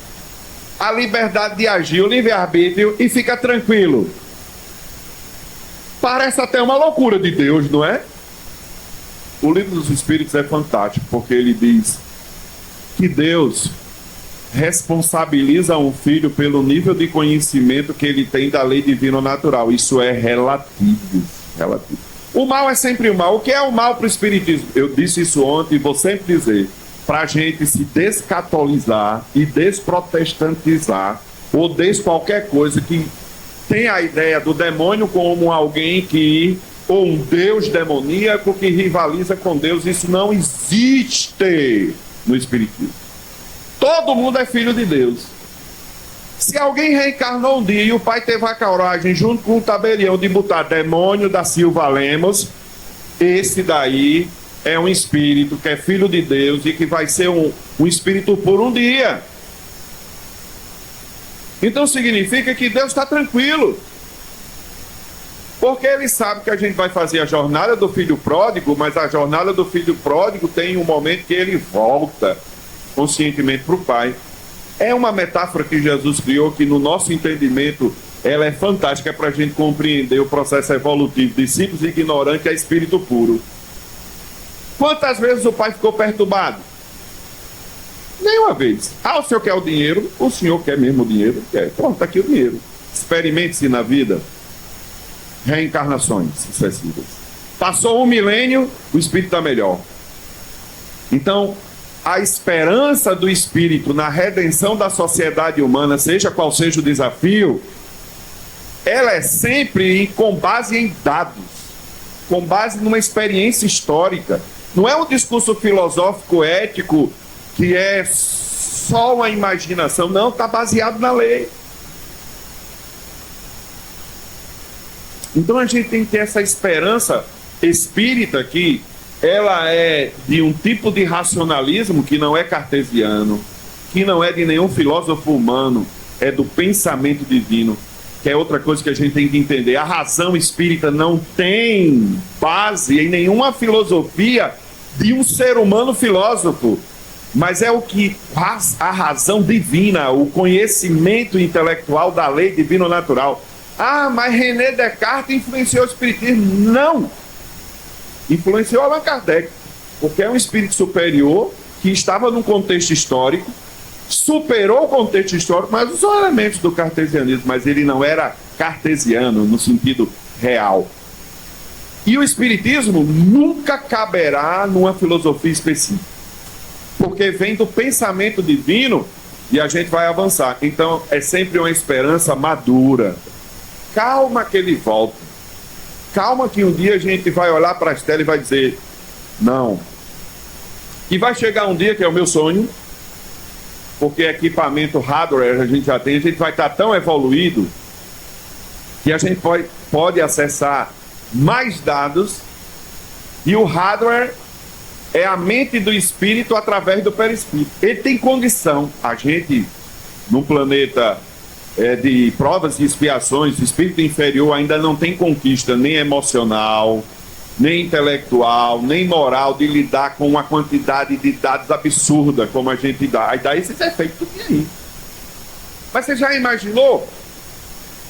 a liberdade de agir, o livre-arbítrio, e fica tranquilo? Parece até uma loucura de Deus, não é? O livro dos Espíritos é fantástico, porque ele diz que Deus responsabiliza um filho pelo nível de conhecimento que ele tem da lei divina natural. Isso é relativo. O mal é sempre o mal. O que é o mal para o Espiritismo? Eu disse isso ontem e vou sempre dizer. Para a gente se descatolizar e desprotestantizar, ou qualquer coisa que tem a ideia do demônio como alguém que, ou um Deus demoníaco que rivaliza com Deus. Isso não existe no Espiritismo. Todo mundo é filho de Deus. Se alguém reencarnou um dia e o pai teve a coragem, junto com o tabelião, de botar demônio da Silva Lemos, esse daí é um espírito que é filho de Deus e que vai ser um espírito por um dia. Então significa que Deus está tranquilo, porque Ele sabe que a gente vai fazer a jornada do filho pródigo, mas a jornada do filho pródigo tem um momento que ele volta conscientemente para o Pai. É uma metáfora que Jesus criou, que no nosso entendimento ela é fantástica para a gente compreender o processo evolutivo de simples e ignorante a espírito puro. Quantas vezes o pai ficou perturbado? Nenhuma vez. Ah, o senhor quer o dinheiro? O senhor quer mesmo o dinheiro? Quer. Pronto, está aqui o dinheiro. Experimente-se na vida reencarnações sucessivas. Passou um milênio, o espírito está melhor. Então, a esperança do espírito na redenção da sociedade humana, seja qual seja o desafio, ela é sempre com base em dados, com base numa experiência histórica. Não é um discurso filosófico, ético, que é só uma imaginação. Não, está baseado na lei. Então a gente tem que ter essa esperança espírita que ela é de um tipo de racionalismo que não é cartesiano, que não é de nenhum filósofo humano, é do pensamento divino. que é outra coisa que a gente tem que entender. A razão espírita não tem base em nenhuma filosofia de um ser humano filósofo, mas é o que a razão divina, o conhecimento intelectual da lei divino-natural. Ah, mas René Descartes influenciou o espiritismo. Não! Influenciou Allan Kardec, porque é um espírito superior que estava num contexto histórico, superou o contexto histórico, mas usou elementos do cartesianismo, mas ele não era cartesiano no sentido real. E o espiritismo nunca caberá numa filosofia específica, porque vem do pensamento divino e a gente vai avançar. Então é sempre uma esperança madura. Calma que ele volta. Calma que um dia a gente vai olhar para a Estela e vai dizer, não. E vai chegar um dia, que é o meu sonho, porque equipamento hardware a gente já tem, a gente vai estar tão evoluído que a gente pode acessar mais dados, e o hardware é a mente do espírito através do perispírito. Ele tem condição. A gente, num planeta de provas e expiações, o espírito inferior ainda não tem conquista nem emocional, nem intelectual, nem moral de lidar com uma quantidade de dados absurda como a gente dá. Aí dá esses efeitos aí. Mas você já imaginou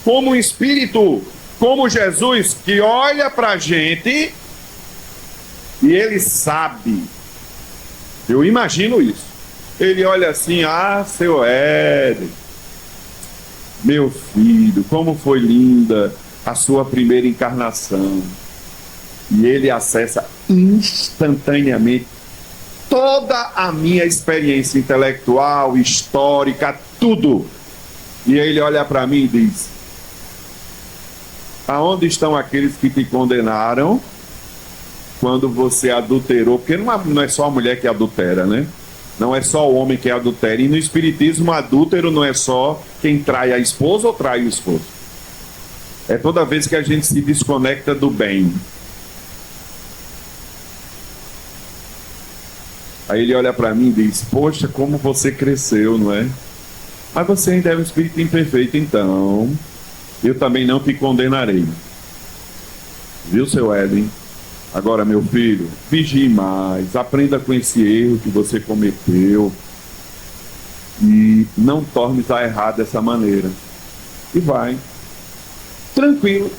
como um espírito, como Jesus, que olha pra gente e ele sabe? Eu imagino isso. Ele olha assim, ah, seu Éden, meu filho, como foi linda a sua primeira encarnação. E ele acessa instantaneamente toda a minha experiência intelectual, histórica, tudo. E ele olha para mim e diz, aonde estão aqueles que te condenaram quando você adulterou? Porque não é só a mulher que adultera, né? Não é só o homem que adultera. E no espiritismo, adúltero não é só quem trai a esposa ou trai o esposo. É toda vez que a gente se desconecta do bem. Aí ele olha para mim e diz, poxa, como você cresceu, não é? Mas você ainda é um espírito imperfeito, então eu também não te condenarei. Viu, seu Éden? Agora, meu filho, vigie mais, aprenda com esse erro que você cometeu e não tornes a errar dessa maneira. E vai. Tranquilo.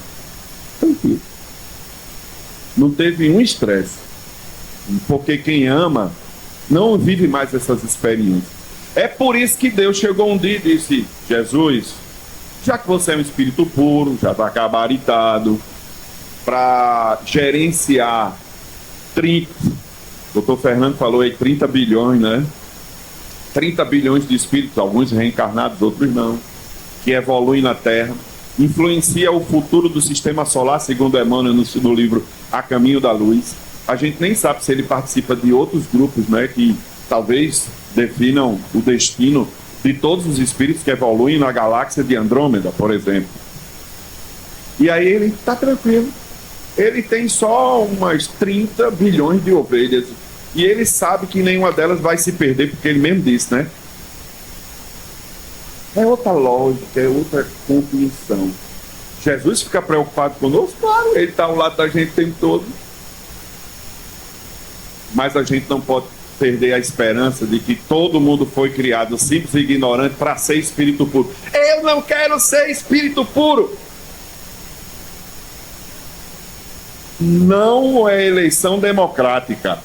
Tranquilo. Não teve um estresse. Porque quem ama não vive mais essas experiências. É por isso que Deus chegou um dia e disse, Jesus, já que você é um espírito puro, já está gabaritado, para gerenciar 30, o doutor Fernando falou aí 30 bilhões, né? 30 bilhões de espíritos, alguns reencarnados, outros não, que evoluem na Terra, influencia o futuro do sistema solar, segundo Emmanuel no livro A Caminho da Luz. A gente nem sabe se ele participa de outros grupos, né, que talvez definam o destino de todos os espíritos que evoluem na galáxia de Andrômeda, por exemplo. E aí ele está tranquilo. Ele tem só umas 30 bilhões de ovelhas. E ele sabe que nenhuma delas vai se perder, porque ele mesmo disse, né? É outra lógica, é outra compreensão. Jesus fica preocupado conosco? Claro, ele está ao lado da gente o tempo todo. Mas a gente não pode perder a esperança de que todo mundo foi criado simples e ignorante para ser espírito puro. Eu não quero ser espírito puro. Não é eleição democrática.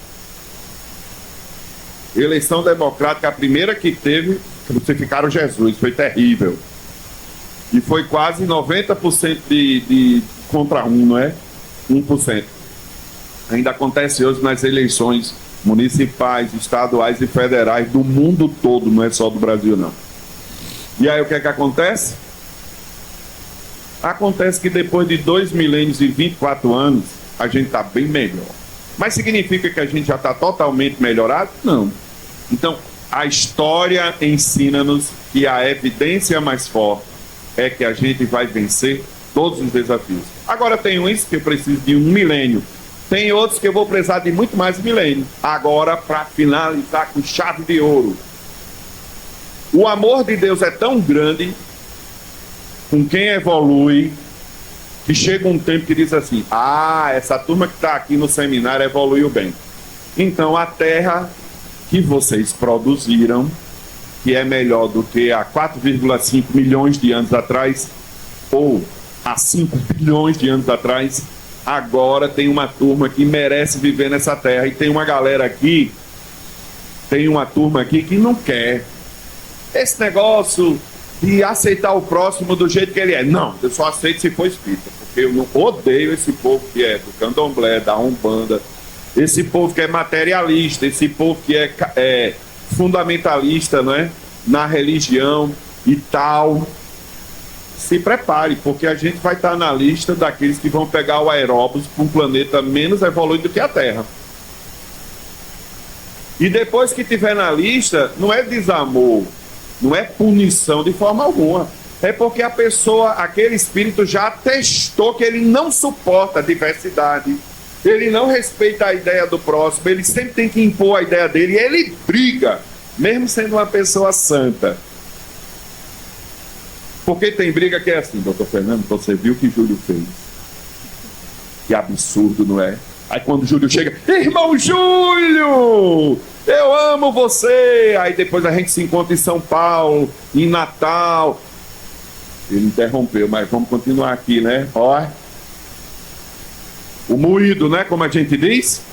Eleição democrática, a primeira que teve, crucificaram Jesus, foi terrível. E foi quase 90% de contra 1, não é? 1%. Ainda acontece hoje nas eleições municipais, estaduais e federais do mundo todo, não é só do Brasil, não. E aí o que é que acontece? Acontece que depois de 2 milênios e 24 anos, a gente está bem melhor. Mas significa que a gente já está totalmente melhorado? Não. Então, a história ensina-nos que a evidência mais forte é que a gente vai vencer todos os desafios. Agora tem uns que eu preciso de 1 milênio. Tem outros que eu vou precisar de muito mais milênio. Agora, para finalizar com chave de ouro. O amor de Deus é tão grande com quem evolui, que chega um tempo que diz assim, essa turma que está aqui no seminário evoluiu bem. Então a terra que vocês produziram, que é melhor do que há 4,5 milhões de anos atrás, ou há 5 bilhões de anos atrás, agora tem uma turma que merece viver nessa terra. E tem uma galera aqui, tem uma turma aqui que não quer esse negócio de aceitar o próximo do jeito que ele é. Não, eu só aceito se for espírita, porque eu não odeio esse povo que é do candomblé, da umbanda, esse povo que é materialista, esse povo que é fundamentalista, não é? Na religião e tal. Se prepare, porque a gente vai estar na lista daqueles que vão pegar o aeróbus para um planeta menos evoluído do que a Terra. E depois que tiver na lista, não é desamor, não é punição de forma alguma. É porque a pessoa, aquele espírito já testou que ele não suporta a diversidade, ele não respeita a ideia do próximo, ele sempre tem que impor a ideia dele e ele briga, mesmo sendo uma pessoa santa. Porque tem briga que é assim, doutor Fernando, você viu o que Júlio fez? Que absurdo, não é? Aí quando o Júlio chega, irmão Júlio, eu amo você. Aí depois a gente se encontra em São Paulo, em Natal. Ele interrompeu, mas vamos continuar aqui, né? Ó, o moído, né? Como a gente diz.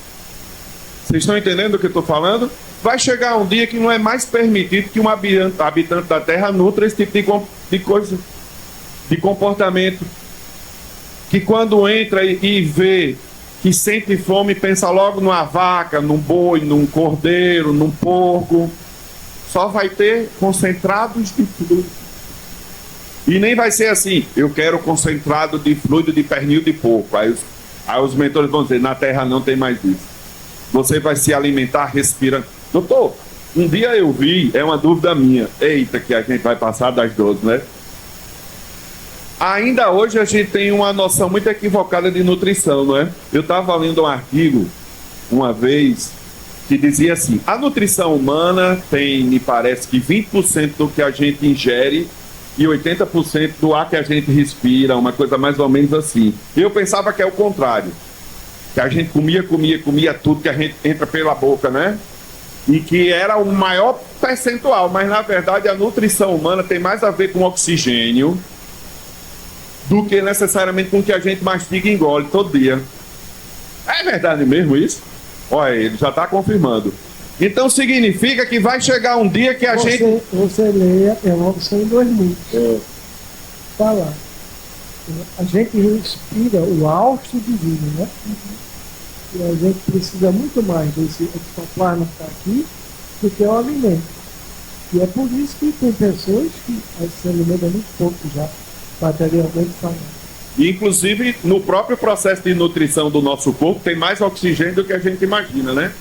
Vocês estão entendendo o que eu estou falando? Vai chegar um dia que não é mais permitido que um habitante da Terra nutra esse tipo de coisa, de comportamento. Que quando entra e vê que sente fome, pensa logo numa vaca, num boi, num cordeiro, num porco. Só vai ter concentrados de fluido. E nem vai ser assim, eu quero concentrado de fluido de pernil de porco. Aí os mentores vão dizer, na Terra não tem mais isso. Você vai se alimentar respirando. Doutor, um dia eu vi, é uma dúvida minha. Eita, que a gente vai passar das 12, né? Ainda hoje a gente tem uma noção muito equivocada de nutrição, não é? Eu estava lendo um artigo uma vez que dizia assim, a nutrição humana tem, me parece que 20% do que a gente ingere e 80% do ar que a gente respira, uma coisa mais ou menos assim. Eu pensava que é o contrário, que a gente comia tudo que a gente entra pela boca, né? E que era o maior percentual, mas na verdade a nutrição humana tem mais a ver com oxigênio do que necessariamente com o que a gente mastiga e engole todo dia. É verdade mesmo isso? Olha, ele já está confirmando. Então significa que vai chegar um dia que a gente... Você leia, é uma opção em 2000. Tá lá. A gente respira o hausto divino, né? E a gente precisa muito mais desse ectoplasma que está aqui do que o alimento. E é por isso que tem pessoas que se alimentam muito pouco já, materialmente falando. Inclusive, no próprio processo de nutrição do nosso corpo, tem mais oxigênio do que a gente imagina, né?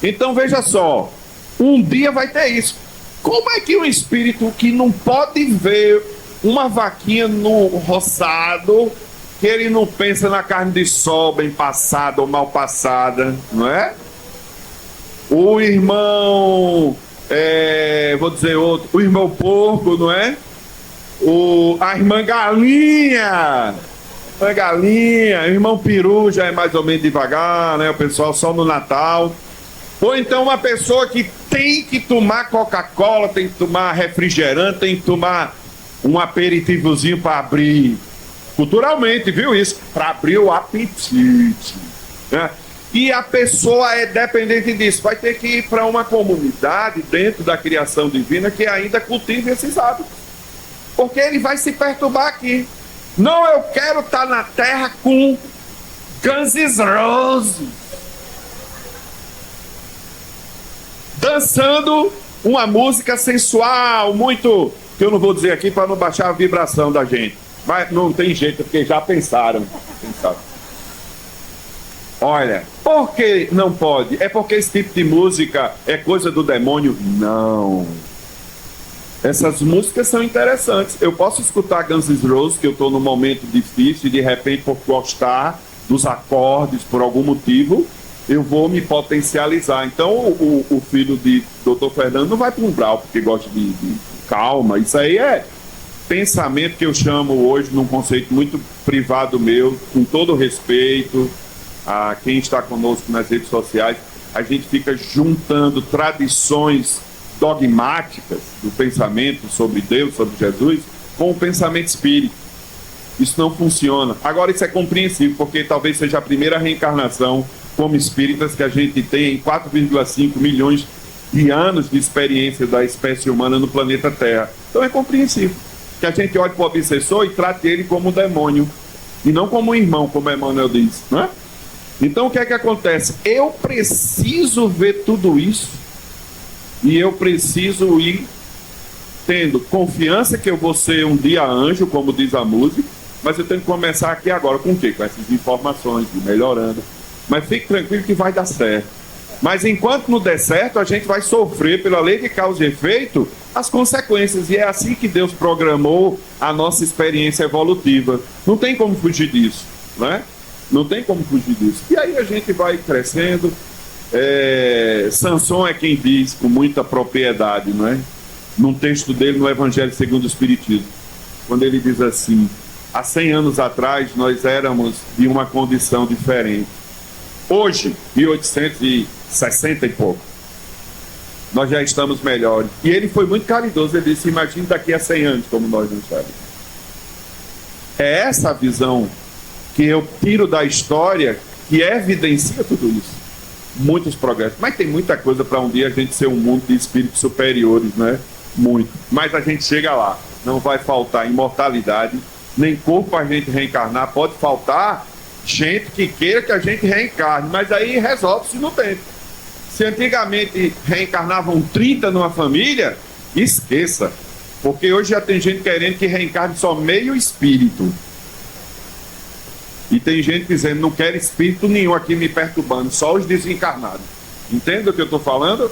Então, veja só, um dia vai ter isso. Como é que um espírito que não pode ver uma vaquinha no roçado, que ele não pensa na carne de sol bem passada ou mal passada, não é? O irmão, vou dizer outro, o irmão porco, não é? A irmã galinha, o irmão peru já é mais ou menos devagar, né? O pessoal só no Natal. Ou então uma pessoa que tem que tomar Coca-Cola, tem que tomar refrigerante, tem que tomar um aperitivozinho para abrir, culturalmente, viu isso? Para abrir o apetite, né? E a pessoa é dependente disso, vai ter que ir para uma comunidade dentro da criação divina que ainda cultive esses hábitos. Porque ele vai se perturbar aqui. Não, eu quero estar na Terra com Guns N' Roses, dançando uma música sensual, muito, que eu não vou dizer aqui para não baixar a vibração da gente. Mas não tem jeito, porque já pensaram. Olha, por que não pode? É porque esse tipo de música é coisa do demônio? Não. Essas músicas são interessantes. Eu posso escutar Guns N' Roses, que eu estou num momento difícil, e de repente, por gostar dos acordes, por algum motivo, eu vou me potencializar. Então, o filho de Dr. Fernando não vai para um brau porque gosta de calma. Isso aí é pensamento que eu chamo hoje, num conceito muito privado meu, com todo respeito a quem está conosco nas redes sociais, a gente fica juntando tradições dogmáticas do pensamento sobre Deus, sobre Jesus, com o pensamento espírita. Isso não funciona. Agora, isso é compreensível, porque talvez seja a primeira reencarnação como espíritas que a gente tem em 4,5 milhões de anos de experiência da espécie humana no planeta Terra. Então é compreensível que a gente olhe para o obsessor e trate ele como um demônio, e não como um irmão, como Emmanuel diz, não é? Então o que é que acontece? Eu preciso ver tudo isso, e eu preciso ir tendo confiança que eu vou ser um dia anjo, como diz a música, mas eu tenho que começar aqui agora com o quê? Com essas informações, de melhorando. Mas fique tranquilo que vai dar certo. Mas enquanto não der certo, a gente vai sofrer pela lei de causa e efeito as consequências. E é assim que Deus programou a nossa experiência evolutiva. Não tem como fugir disso, né? Não tem como fugir disso. E aí a gente vai crescendo. Sansão é quem diz com muita propriedade, não é? Num texto dele no Evangelho segundo o Espiritismo, quando ele diz assim: há 100 anos atrás nós éramos de uma condição diferente. Hoje, 1860 e pouco, nós já estamos melhores. E ele foi muito caridoso, ele disse: imagine daqui a 100 anos como nós não estamos. É essa a visão que eu tiro da história que evidencia tudo isso. Muitos progressos, mas tem muita coisa para um dia a gente ser um mundo de espíritos superiores, né? Muito. Mas a gente chega lá. Não vai faltar imortalidade, nem corpo para a gente reencarnar. Pode faltar gente que queira que a gente reencarne, mas aí resolve-se no tempo. Se antigamente reencarnavam 30 numa família, esqueça, porque hoje já tem gente querendo que reencarne só meio espírito, e tem gente dizendo: não quero espírito nenhum aqui me perturbando, só os desencarnados. Entende o que eu estou falando?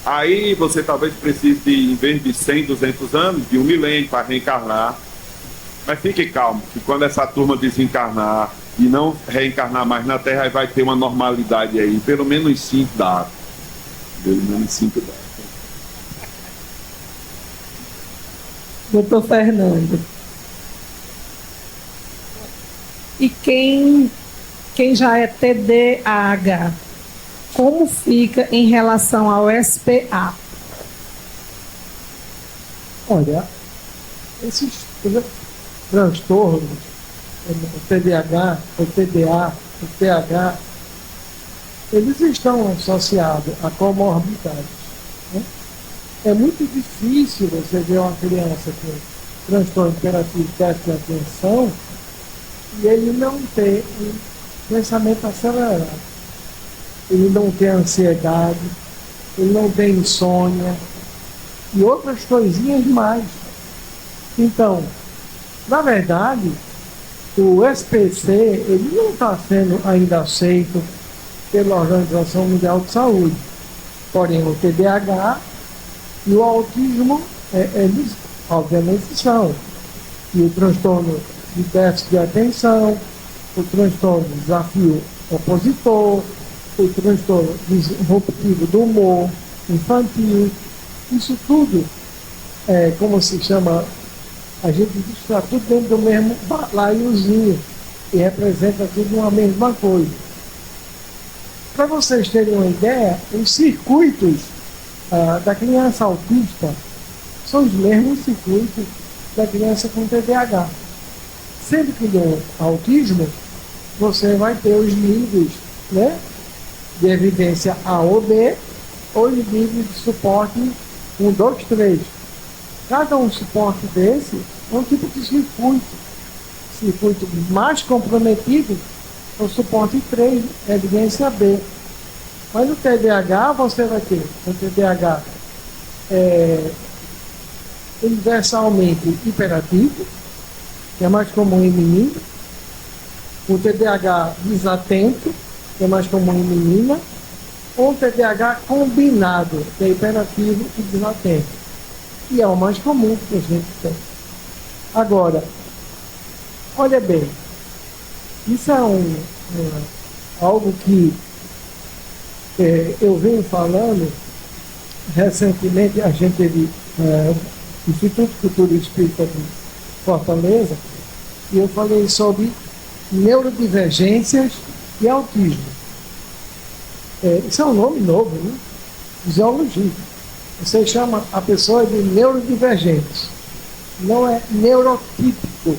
Aí você talvez precise de, em vez de 100, 200 anos, de 1 milênio para reencarnar. Mas fique calmo, que quando essa turma desencarnar e não reencarnar mais na Terra, aí vai ter uma normalidade aí, pelo menos 5 dá. Pelo menos 5 dá. Doutor Fernando. E quem já é TDAH, como fica em relação ao SPA? Olha, esses transtornos, o TDAH, o TDA, o TH, eles estão associados a comorbidades, né? É muito difícil você ver uma criança com transtorno hiperativo de déficit de atenção e ele não ter um pensamento acelerado. Ele não tem ansiedade, ele não tem insônia e outras coisinhas mais. Então, na verdade, o SPC ele não está sendo ainda aceito pela Organização Mundial de Saúde. Porém, o TDAH e o autismo, eles obviamente são. E o transtorno de déficit de atenção, o transtorno de desafio opositor, o transtorno disruptivo do humor infantil, isso tudo como se chama, a gente diz que está tudo dentro do mesmo balaiozinho e representa tudo uma mesma coisa. Para vocês terem uma ideia, os circuitos da criança autista são os mesmos circuitos da criança com TDAH. Sendo que no autismo, você vai ter os níveis, né, de evidência A ou B, ou os níveis de suporte 1, 2, 3. Cada um suporte desse é um tipo de circuito. O circuito mais comprometido é o suporte 3, evidência B. Mas no TDAH você vai ter o TDAH universalmente hiperativo, que é mais comum em menino, o TDAH desatento, que é mais comum em menina, ou o TDAH combinado, que é hiperativo e desatento. E é o mais comum que a gente tem. Agora, olha bem, isso é algo que eu venho falando recentemente. A gente teve o Instituto Cultura Espírita Fortaleza, e eu falei sobre neurodivergências e autismo. Isso é um nome novo, né? Fisiologia. Você chama a pessoa de neurodivergente. Não é neurotípico.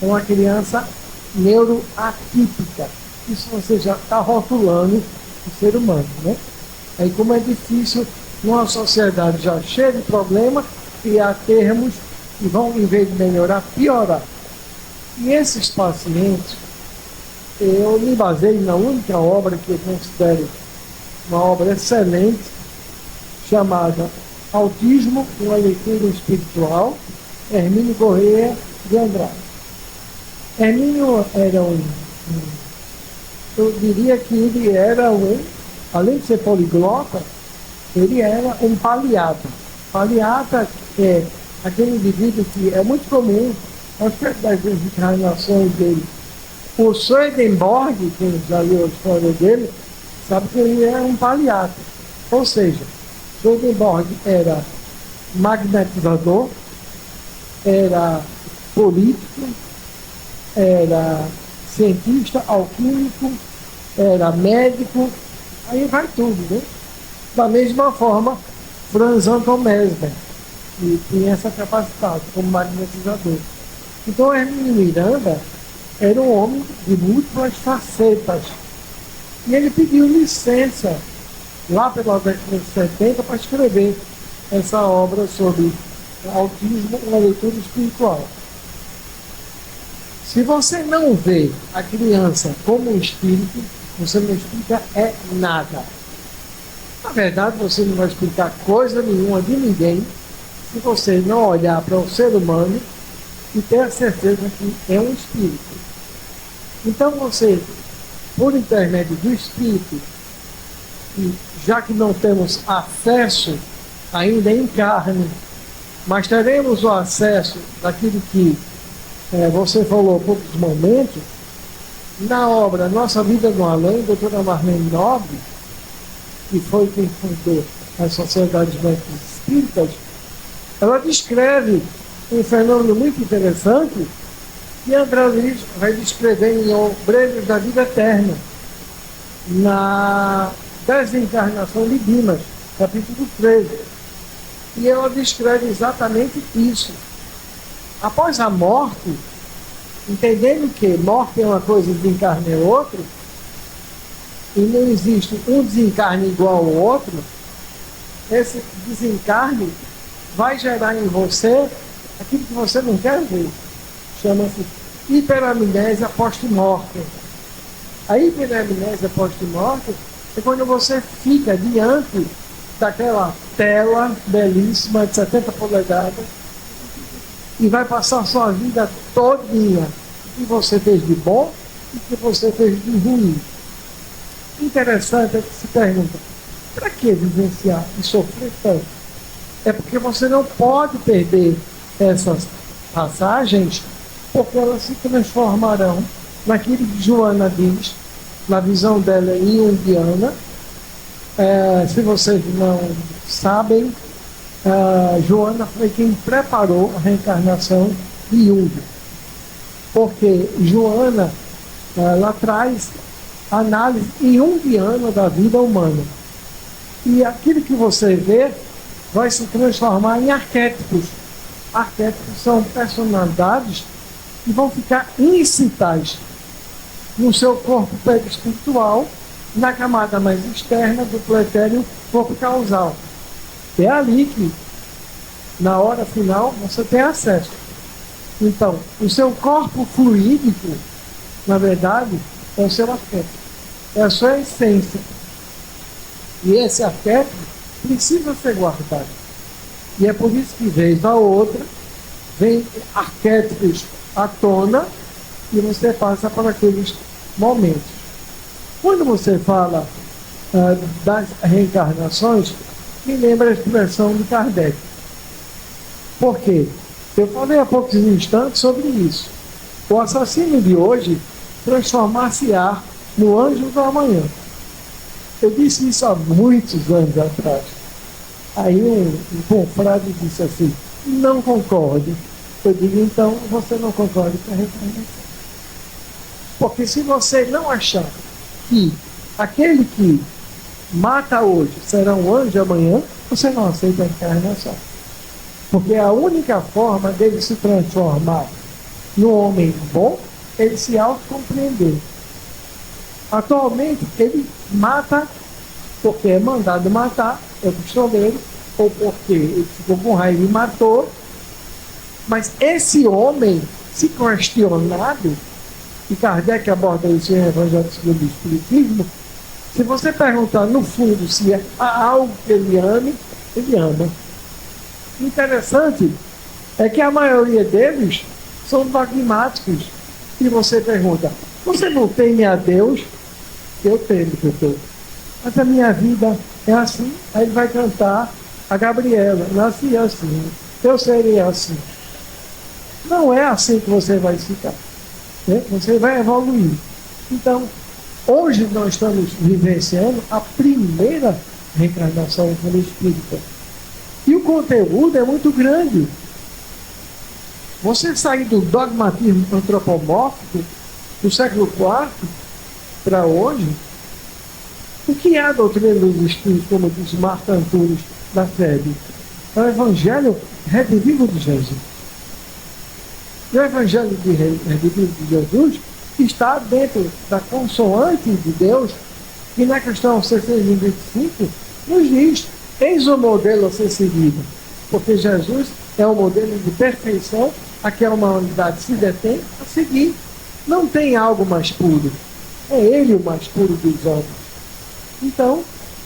É uma criança neuroatípica. Isso você já está rotulando o ser humano, né? Aí como é difícil, numa sociedade já cheia de problemas, criar termos que vão, em vez de melhorar, piorar. E esses pacientes, eu me baseei na única obra que eu considero uma obra excelente, chamada Autismo, uma leitura espiritual, Hermínio Corrêa de Andrade. Hermínio era eu diria que ele era além de ser poliglota, ele era um paliata. Paliata é aquele indivíduo que é muito comum, acho que das encarnações dele. O Swedenborg, quem já leu a história dele, sabe que ele é um paliata. Ou seja, Swedenborg era magnetizador, era político, era cientista, alquímico, era médico, aí vai tudo, né? Da mesma forma, Franz Anton Mesmer, que tinha essa capacidade como magnetizador. Então, Hermínio Miranda era um homem de múltiplas facetas. E ele pediu licença, lá pela década de 70, para escrever essa obra sobre autismo, uma leitura espiritual. Se você não vê a criança como um espírito, você não explica nada. Na verdade, você não vai explicar coisa nenhuma de ninguém se você não olhar para o ser humano e ter a certeza que é um espírito. Então você, por intermédio do espírito, e já que não temos acesso ainda em carne, mas teremos o acesso daquilo que você falou há poucos momentos, na obra Nossa Vida no Além, doutora Marlene Nobre, que foi quem fundou as Sociedades Médicas Espíritas, ela descreve um fenômeno muito interessante que André Luiz vai descrever em Obreiros da Vida Eterna, na Desencarnação de Dimas, capítulo 13. E ela descreve exatamente isso. Após a morte, entendendo que morte é uma coisa e desencarne é outra, e não existe um desencarne igual ao outro, esse desencarne vai gerar em você aquilo que você não quer ver. Chama-se hiperamnésia post-mortem. A hiperamnésia post-mortem é quando você fica diante daquela tela belíssima de 70 polegadas e vai passar sua vida todinha. O que você fez de bom e o que você fez de ruim. Interessante é que se pergunta, para que vivenciar e sofrer tanto? É porque você não pode perder essas passagens, porque elas se transformarão naquilo que Joana diz, na visão dela junguiana. Se vocês não sabem, Joana foi quem preparou a reencarnação de Jung, porque Joana ela traz a análise junguiana da vida humana, e aquilo que você vê vai se transformar em arquétipos. Arquétipos são personalidades que vão ficar incitais no seu corpo perispiritual, na camada mais externa do pletério corpo causal. É ali que, na hora final, você tem acesso. Então, o seu corpo fluídico, na verdade, é o seu arquétipo, é a sua essência. E esse arquétipo precisa ser guardado. E é por isso que, vez a outra, vem arquétipos à tona e você passa por aqueles momentos. Quando você fala das reencarnações, me lembra a expressão de Kardec. Por quê? Eu falei há poucos instantes sobre isso. O assassino de hoje transformar-se-á no anjo do amanhã. Eu disse isso há muitos anos atrás. Aí um confrade disse assim, não concordo. Eu digo, então, você não concorda com a reencarnação. Porque se você não achar que aquele que mata hoje será um anjo amanhã, você não aceita a encarnação. Porque a única forma dele se transformar no homem bom, ele se autocompreender. Atualmente, ele mata porque é mandado matar, é pistoleiro, ou porque ele ficou com raiva e matou. Mas esse homem, se questionado, e Kardec aborda isso em Evangelho segundo o Espiritismo, se você perguntar no fundo se há algo que ele ame, ele ama. Interessante é que a maioria deles são dogmáticos. E você pergunta, você não teme a Deus? Eu temo, doutor. Mas a minha vida é assim. Aí ele vai cantar a Gabriela, nasci assim, eu serei assim. Não é assim que você vai ficar. Né? Você vai evoluir. Então, hoje nós estamos vivenciando a primeira reencarnação como espírita. E o conteúdo é muito grande. Você sair do dogmatismo antropomórfico do século IV para hoje, o que é a doutrina dos espíritos, como diz Marco Antunes da FEB? É o Evangelho redivivo de Jesus. E o Evangelho redivivo de Jesus está dentro da consoante de Deus, que na questão 625 nos diz: eis o modelo a ser seguido, porque Jesus é o modelo de perfeição a que a humanidade se detém a seguir. Não tem algo mais puro. É ele o mais puro dos homens. Então,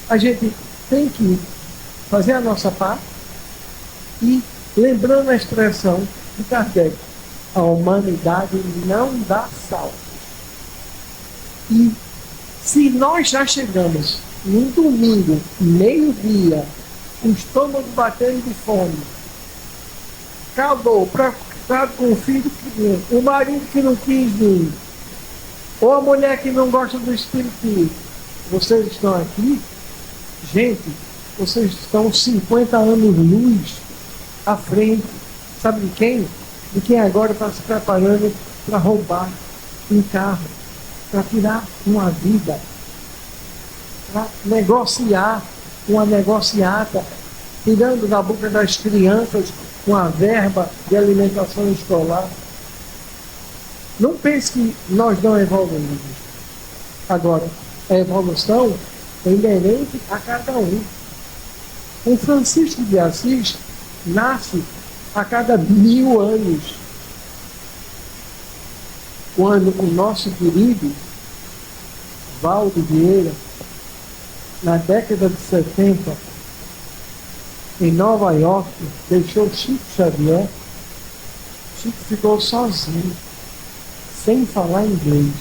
a gente tem que fazer a nossa parte e, lembrando a expressão de Kardec, a humanidade não dá saltos. E se nós já chegamos num domingo, meio-dia, o estômago batendo de fome, acabou, preocupado com o filho que vem, o marido que não quis vir, ou a mulher que não gosta do espiritismo, vocês estão aqui, gente, vocês estão 50 anos luz à frente, sabe de quem? De quem agora está se preparando para roubar um carro, para tirar uma vida, para negociar uma negociata, tirando da boca das crianças uma verba de alimentação escolar. Não pense que nós não evoluímos. Agora, a evolução é inerente a cada um. O Francisco de Assis nasce a cada 1000 anos. Quando o nosso querido Valdo Vieira, na década de 70, em Nova York, deixou Chico Xavier, Chico ficou sozinho, sem falar inglês,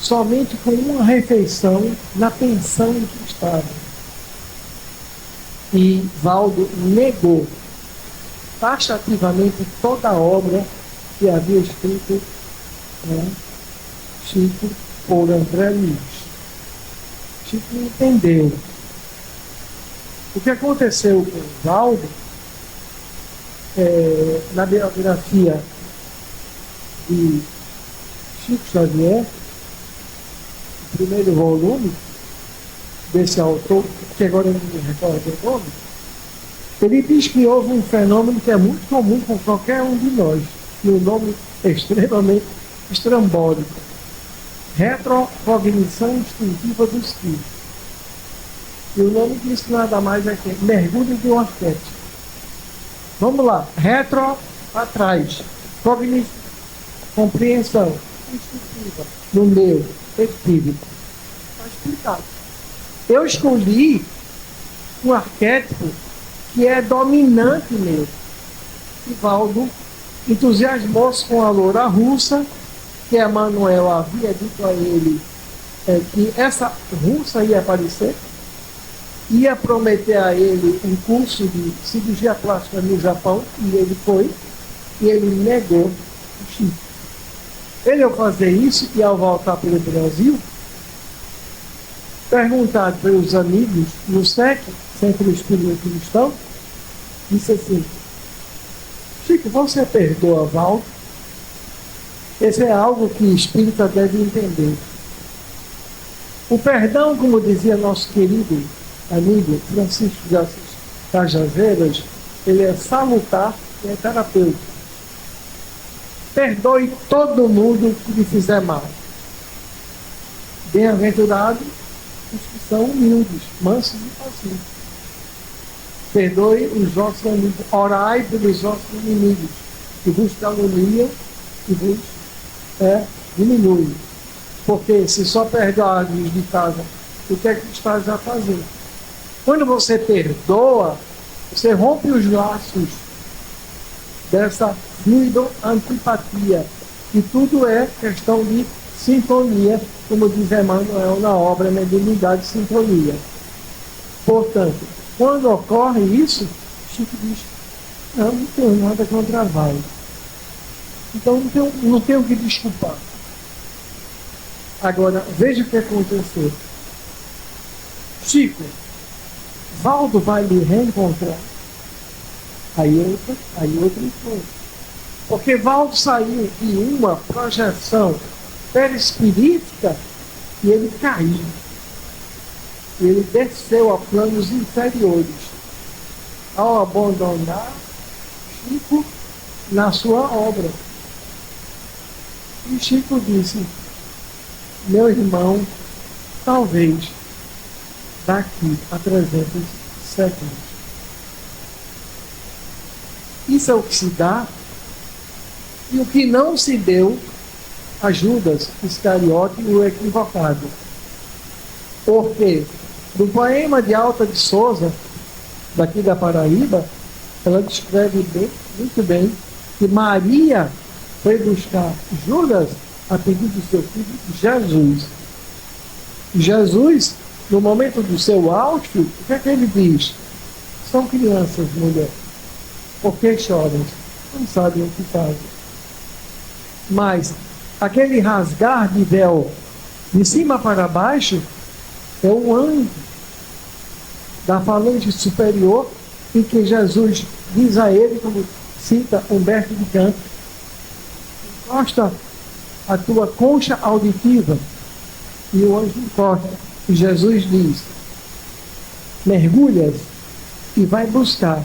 somente com uma refeição na pensão em que estava. E Valdo negou taxativamente toda a obra que havia escrito Chico por André Luiz. Chico entendeu. O que aconteceu com Valdo, na biografia de Chico Xavier, o primeiro volume desse autor, que agora eu não me recordo o nome, ele diz que houve um fenômeno que é muito comum com qualquer um de nós, e o nome é extremamente estrambólico: retrocognição instintiva do espírito. E o nome disso nada mais é que mergulho de um arquétipo. Vamos lá, retro atrás, cognição, compreensão instintiva no meu espírito. Está explicado. Eu escolhi um arquétipo que é dominante mesmo. E Valdo entusiasmou-se com a loura russa, que Emmanuel havia dito a ele que essa russa ia aparecer, ia prometer a ele um curso de cirurgia plástica no Japão, e ele foi, e ele negou o Chico. Ele, ao fazer isso, e ao voltar para o Brasil, perguntado pelos amigos no SEC, Centro Espírita Cristão, disse assim: Chico, você perdoa Valdo? Esse é algo que o espírita deve entender. O perdão, como dizia nosso querido amigo Francisco de Assis Cajazeiras, ele é salutar e é terapêutico. Perdoe todo mundo que lhe fizer mal. Bem-aventurados os que são humildes, mansos e pacíficos. Perdoe os vossos amigos, orai pelos vossos inimigos, que vos caluniam e vos diminuem. Porque se só perdoar de casa, o que é que estás a fazer? Quando você perdoa, você rompe os laços dessa fluido antipatia. E tudo é questão de sintonia, como diz Emmanuel na obra Mediunidade e Sintonia. Portanto, quando ocorre isso, Chico diz, não tenho nada contra Valdo. Então não tenho que desculpar. Agora, veja o que aconteceu. Chico, Valdo vai lhe reencontrar. Aí outra coisa. Porque Valdo saiu de uma projeção perispirítica e ele caiu. Ele desceu a planos inferiores. Ao abandonar Chico na sua obra. E Chico disse, meu irmão, talvez daqui a 300 séculos. Isso é o que se dá, e o que não se deu a Judas Iscariote, o equivocado. Porque no poema de Alta de Souza, daqui da Paraíba, ela descreve muito bem que Maria foi buscar Judas a pedido do seu filho Jesus. Jesus, no momento do seu auge, o que é que ele diz? São crianças, mulher. Por que choram? Não sabem o que fazem. Mas aquele rasgar de véu de cima para baixo é um anjo da falange superior em que Jesus diz a ele, como cita Humberto de Campos, encosta a tua concha auditiva, e o anjo encosta, e Jesus diz, mergulhas e vai buscar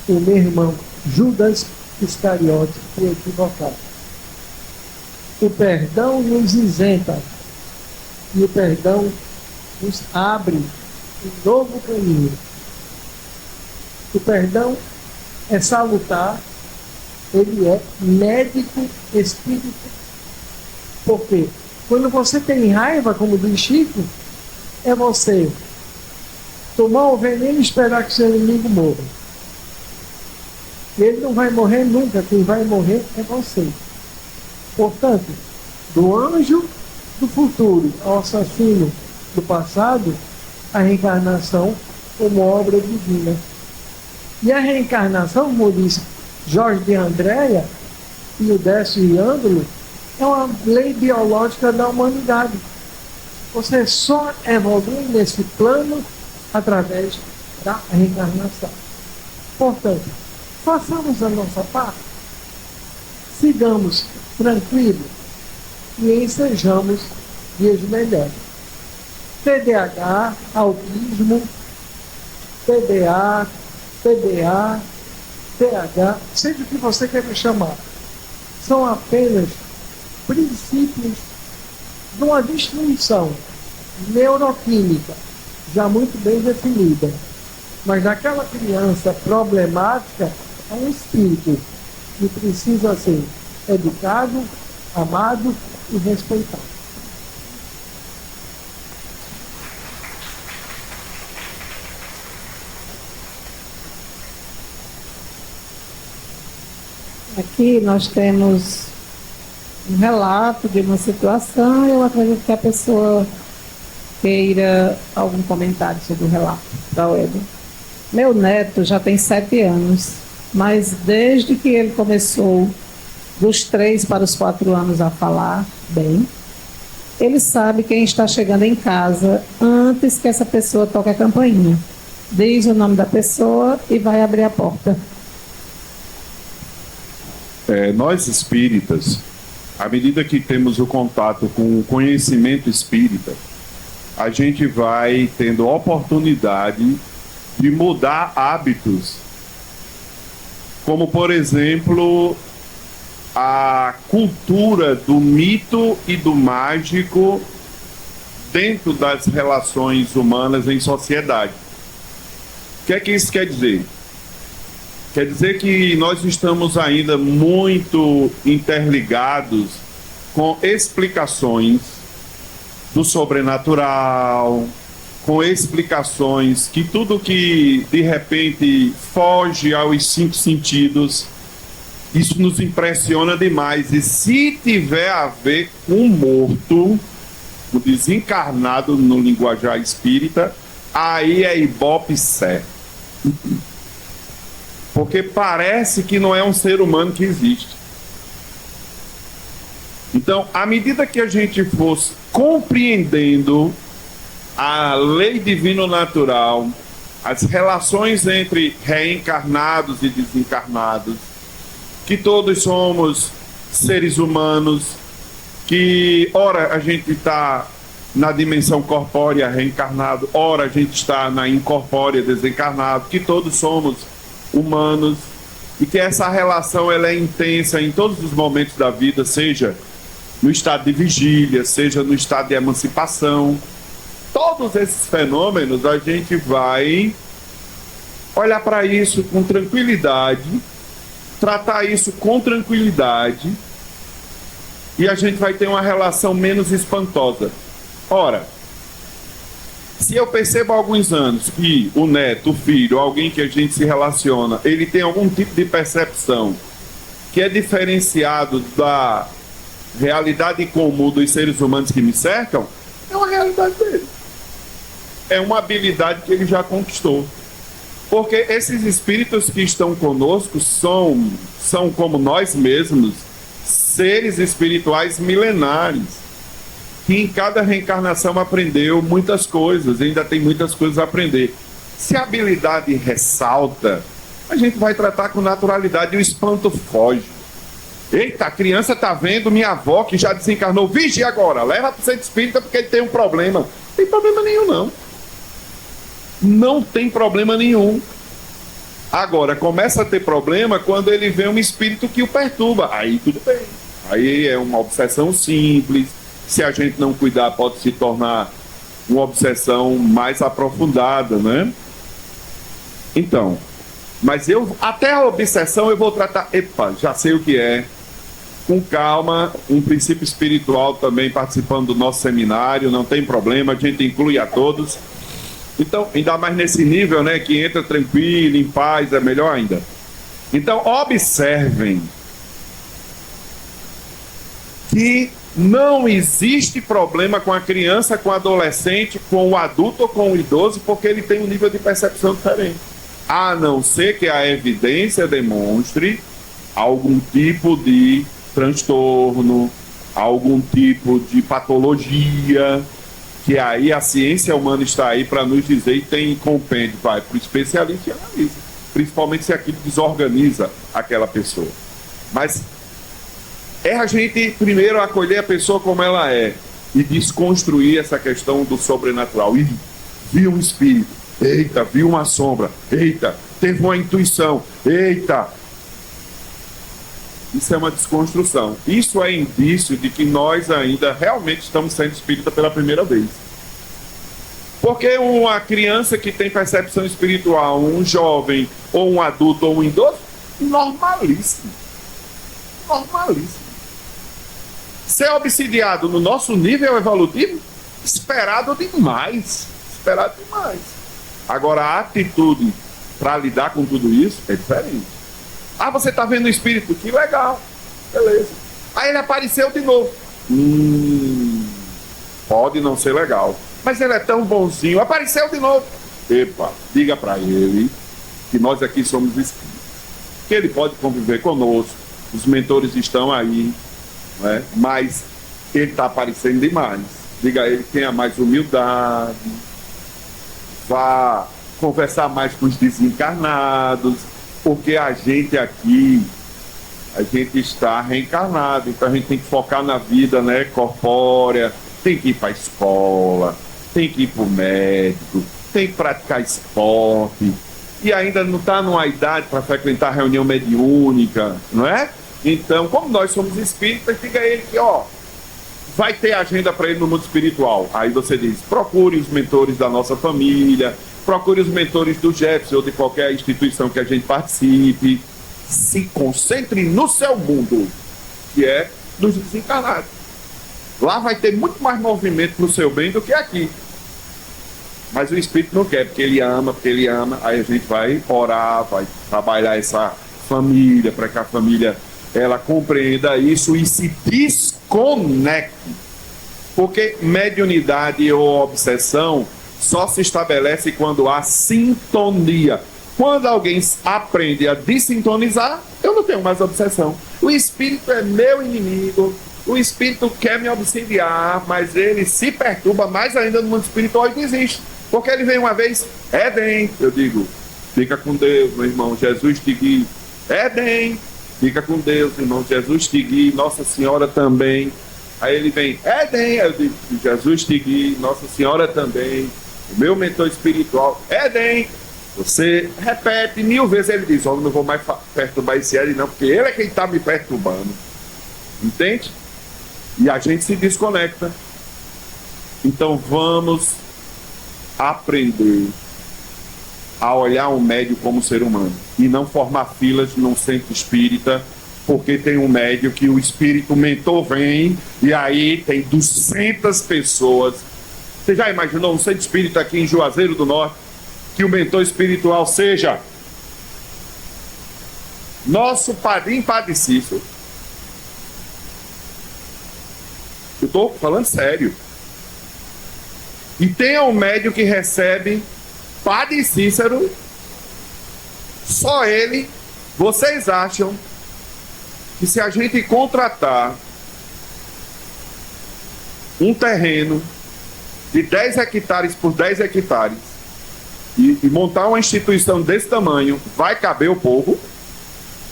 o meu irmão Judas Iscariote, o equivocado. O perdão nos isenta, e o perdão nos abre um novo caminho. O perdão é salutar, ele é médico espírita. Porque quando você tem raiva, como diz Chico, é você tomar o veneno e esperar que seu inimigo morra. Ele não vai morrer nunca, quem vai morrer é você. Portanto, do anjo do futuro ao assassino do passado, a reencarnação como obra divina. E a reencarnação, como disse Jorge de Andréia e o Décio e Ândalo, é uma lei biológica da humanidade. Você só evolui nesse plano através da reencarnação. Portanto, façamos a nossa parte, sigamos tranquilos e ensejamos dias melhores. TDAH, autismo, TDA, TDA, TH, seja o que você queira chamar, são apenas princípios de uma distinção neuroquímica já muito bem definida. Mas naquela criança problemática é um espírito que precisa ser educado, amado e respeitado. Aqui nós temos um relato de uma situação e eu acredito que a pessoa queira algum comentário sobre o relato da Web. Meu neto já tem 7 anos, mas desde que ele começou dos 3 para os 4 anos a falar bem, ele sabe quem está chegando em casa antes que essa pessoa toque a campainha. Diz o nome da pessoa e vai abrir a porta. Nós espíritas, à medida que temos o contato com o conhecimento espírita, a gente vai tendo oportunidade de mudar hábitos, como, por exemplo, a cultura do mito e do mágico dentro das relações humanas em sociedade. O que é que isso quer dizer? Quer dizer que nós estamos ainda muito interligados com explicações do sobrenatural, com explicações que tudo que de repente foge aos 5 sentidos, isso nos impressiona demais. E se tiver a ver com o morto, o desencarnado no linguajar espírita, aí é ibope certo. Porque parece que não é um ser humano que existe. Então, à medida que a gente fosse compreendendo a lei divino-natural, as relações entre reencarnados e desencarnados, que todos somos seres humanos, que ora a gente está na dimensão corpórea reencarnado, ora a gente está na incorpórea desencarnado, que todos somos humanos e que essa relação ela é intensa em todos os momentos da vida, seja no estado de vigília, seja no estado de emancipação. Todos esses fenômenos a gente vai olhar para isso com tranquilidade, tratar isso com tranquilidade, e a gente vai ter uma relação menos espantosa. Ora, se eu percebo há alguns anos que o neto, o filho, alguém que a gente se relaciona, ele tem algum tipo de percepção que é diferenciado da realidade comum dos seres humanos que me cercam, é uma realidade dele. É uma habilidade que ele já conquistou. Porque esses espíritos que estão conosco são como nós mesmos, seres espirituais milenares, que em cada reencarnação aprendeu muitas coisas, ainda tem muitas coisas a aprender. Se a habilidade ressalta, a gente vai tratar com naturalidade e o espanto foge. Eita, a criança está vendo minha avó que já desencarnou, vigia agora, leva para o centro espírita porque ele tem um problema. Não tem problema nenhum, não. Não tem problema nenhum. Agora, começa a ter problema quando ele vê um espírito que o perturba. Aí tudo bem. Aí é uma obsessão simples. Se a gente não cuidar, pode se tornar uma obsessão mais aprofundada, né? Então, mas até a obsessão eu vou tratar, já sei o que é, com calma, um princípio espiritual também participando do nosso seminário, não tem problema, a gente inclui a todos. Então, ainda mais nesse nível, né, que entra tranquilo, em paz, é melhor ainda. Então, observem que não existe problema com a criança, com o adolescente, com o adulto ou com o idoso, porque ele tem um nível de percepção diferente. A não ser que a evidência demonstre algum tipo de transtorno, algum tipo de patologia, que aí a ciência humana está aí para nos dizer e tem compêndio, vai para o especialista e analisa, principalmente se aquilo desorganiza aquela pessoa. Mas é a gente primeiro acolher a pessoa como ela é e desconstruir essa questão do sobrenatural. E viu um espírito, eita, viu uma sombra, eita, teve uma intuição, eita. Isso é uma desconstrução. Isso é indício de que nós ainda realmente estamos sendo espírita pela primeira vez. Porque uma criança que tem percepção espiritual, um jovem, ou um adulto, ou um idoso, normalíssimo. Normalíssimo. Ser obsidiado no nosso nível evolutivo, esperado demais. Esperado demais. Agora, a atitude para lidar com tudo isso é diferente. Ah, você está vendo o espírito? Que legal. Beleza. Aí ele apareceu de novo. Pode não ser legal. Mas ele é tão bonzinho. Apareceu de novo. Epa, diga para ele que nós aqui somos espíritos. Que ele pode conviver conosco. Os mentores estão aí. Né? Mas ele está aparecendo demais. Diga a ele que tenha mais humildade. Vá conversar mais com os desencarnados. Porque a gente aqui, a gente está reencarnado, então a gente tem que focar na vida, né, corpórea, tem que ir para a escola, tem que ir para o médico, tem que praticar esporte, e ainda não está numa idade para frequentar reunião mediúnica, não é? Então, como nós somos espíritas, diga a ele que, ó, vai ter agenda para ele no mundo espiritual. Aí você diz, procure os mentores da nossa família, procure os mentores do Jefferson ou de qualquer instituição que a gente participe. Se concentre no seu mundo, que é dos desencarnados. Lá vai ter muito mais movimento para o seu bem do que aqui. Mas o espírito não quer, porque ele ama, aí a gente vai orar, vai trabalhar essa família, para que a família ela compreenda isso e se desconecte. Porque mediunidade ou obsessão só se estabelece quando há sintonia. Quando alguém aprende a desintonizar, eu não tenho mais obsessão. O espírito é meu inimigo, o espírito quer me obsidiar, mas ele se perturba mais ainda no mundo espiritual e desiste. Porque ele vem uma vez, Éden, eu digo, fica com Deus, meu irmão, Jesus te guie. Éden, fica com Deus, irmão, Jesus te guie, Nossa Senhora também. Aí ele vem, Éden, eu digo, Jesus te guie, Nossa Senhora também. O meu mentor espiritual, Éden. Você repete 1000 vezes, ele diz, não vou mais perturbar esse Éden não, porque ele é quem está me perturbando. Entende? E a gente se desconecta. Então vamos aprender a olhar o médium como ser humano e não formar filas num centro espírita, porque tem um médium que o espírito mentor vem e aí tem 200 pessoas. Você já imaginou um centro espírita aqui em Juazeiro do Norte que o mentor espiritual seja nosso padrinho Padre Cícero? Eu estou falando sério. E tem um médium que recebe Padre Cícero, só ele. Vocês acham que se a gente contratar um terreno de 10 hectares por 10 hectares e montar uma instituição desse tamanho, vai caber o povo?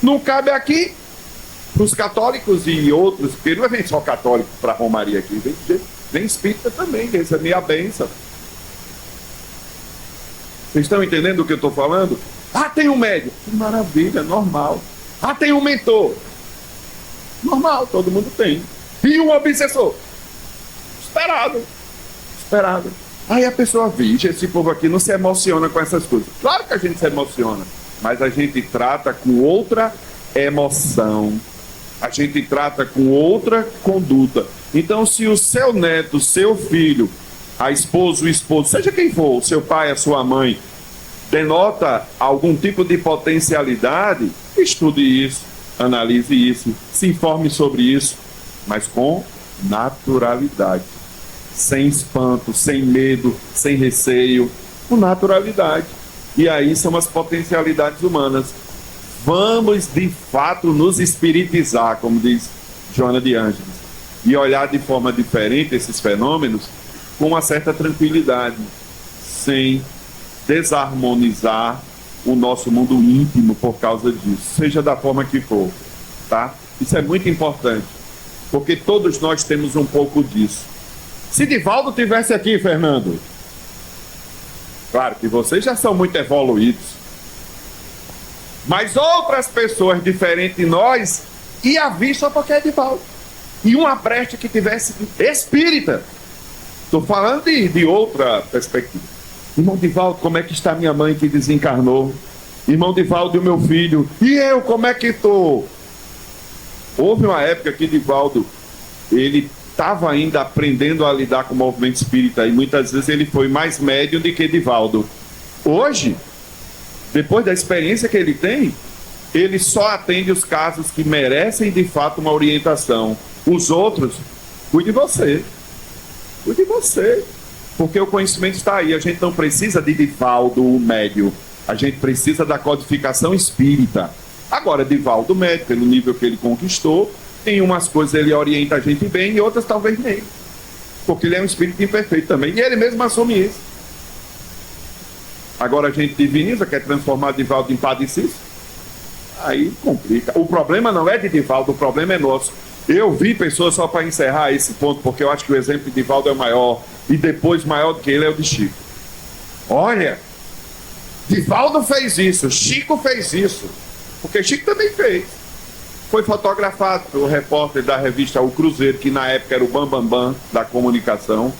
Não cabe aqui. Para os católicos e outros, porque não vem só católico para a Romaria aqui, vem espírita também, receber a bênção. Vocês estão entendendo o que eu estou falando? Ah, tem um médium. Que maravilha, normal. Ah, tem um mentor. Normal, todo mundo tem. E um obsessor. Esperado. Aí a pessoa vixe, esse povo aqui não se emociona com essas coisas. Claro que a gente se emociona, mas a gente trata com outra emoção. A gente trata com outra conduta. Então, se o seu neto, seu filho, a esposa, o esposo, seja quem for, o seu pai, a sua mãe, denota algum tipo de potencialidade, estude isso, analise isso, se informe sobre isso, mas com naturalidade, sem espanto, sem medo, sem receio, com naturalidade. E aí são as potencialidades humanas. Vamos, de fato, nos espiritizar, como diz Joana de Ângeles, e olhar de forma diferente esses fenômenos com uma certa tranquilidade, sem desarmonizar o nosso mundo íntimo por causa disso, seja da forma que for, tá? Isso é muito importante, porque todos nós temos um pouco disso. Se Divaldo tivesse aqui, Fernando, claro que vocês já são muito evoluídos, mas outras pessoas diferentes de nós iam vir só porque é Divaldo. E uma preste que tivesse espírita. Estou falando de outra perspectiva. Irmão Divaldo, como é que está minha mãe que desencarnou? Irmão Divaldo e o meu filho. E eu, como é que estou? Houve uma época que Divaldo, ele estava ainda aprendendo a lidar com o movimento espírita. E muitas vezes ele foi mais médium do que Divaldo. Hoje, depois da experiência que ele tem, ele só atende os casos que merecem de fato uma orientação. Os outros, cuide de você. Cuide de você. Porque o conhecimento está aí. A gente não precisa de Divaldo, o médium. A gente precisa da codificação espírita. Agora, Divaldo, o médium, pelo nível que ele conquistou, em umas coisas ele orienta a gente bem, e outras talvez nem. Porque ele é um espírito imperfeito também. E ele mesmo assume isso. Agora a gente diviniza, quer transformar Divaldo em Padre Cícero. Aí complica. O problema não é de Divaldo, o problema é nosso. Eu vi pessoas, só para encerrar esse ponto, porque eu acho que o exemplo de Divaldo é o maior, e depois maior do que ele é o de Chico. Olha, Divaldo fez isso, Chico fez isso, porque Chico também fez. Foi fotografado pelo repórter da revista O Cruzeiro, que na época era o Bambambam da comunicação,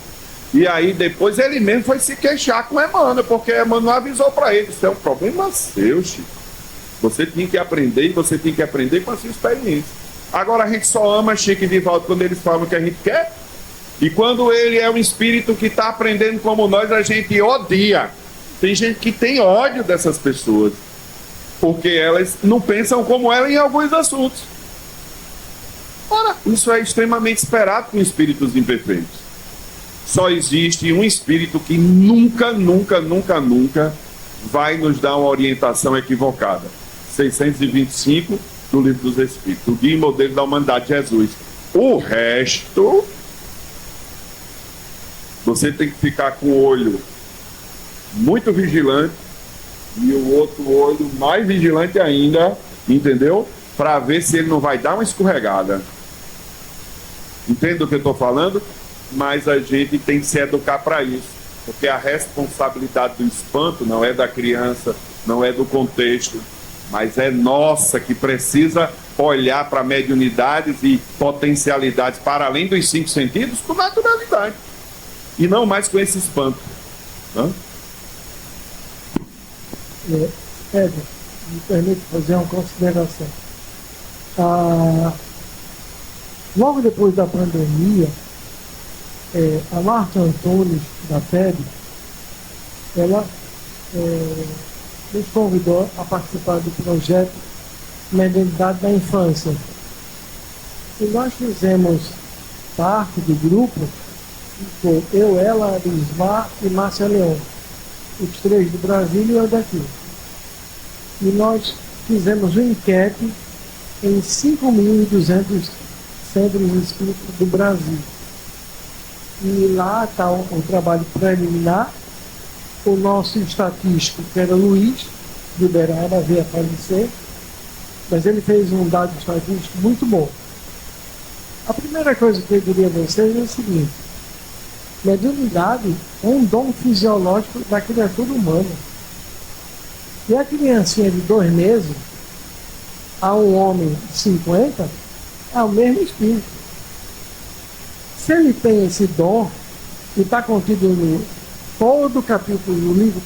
e aí depois ele mesmo foi se queixar com Emmanuel, porque Emmanuel avisou para ele: isso é um problema seu, Chico. Você tinha que aprender, e você tem que aprender com a sua experiência. Agora a gente só ama Chico e Divaldo quando eles falam o que a gente quer, e quando ele é um espírito que está aprendendo como nós, a gente odia. Tem gente que tem ódio dessas pessoas, porque elas não pensam como ela em alguns assuntos. Ora, isso é extremamente esperado com espíritos imperfeitos. Só existe um espírito que nunca vai nos dar uma orientação equivocada. 625 do Livro dos Espíritos, o Guia e Modelo da Humanidade, Jesus. O resto, você tem que ficar com o olho muito vigilante e o outro olho mais vigilante ainda, entendeu? Para ver se ele não vai dar uma escorregada. Entende o que eu estou falando? Mas a gente tem que se educar para isso, porque a responsabilidade do espanto não é da criança, não é do contexto, mas é nossa, que precisa olhar para mediunidades e potencialidades para além dos 5 sentidos com naturalidade, e não mais com esse espanto. Não? Edson, me permite fazer uma consideração. Logo depois da pandemia, a Marta Antunes, da FEB, ela nos convidou a participar do projeto Mediunidade da Infância. E nós fizemos parte do grupo, foi eu, ela, Lismar e Márcia Leão, os 3 do Brasil e eu daqui. E nós fizemos uma enquete em 5.200 centros espíritas do Brasil. E lá está o trabalho preliminar. O nosso estatístico, que era Luiz de Uberaba, veio a falecer, mas ele fez um dado estatístico muito bom. A primeira coisa que eu diria a vocês é o seguinte: mediunidade é um dom fisiológico da criatura humana. E a criancinha de 2 meses a um homem de 50 é o mesmo espírito. Se ele tem esse dom, e está contido no todo o capítulo do livro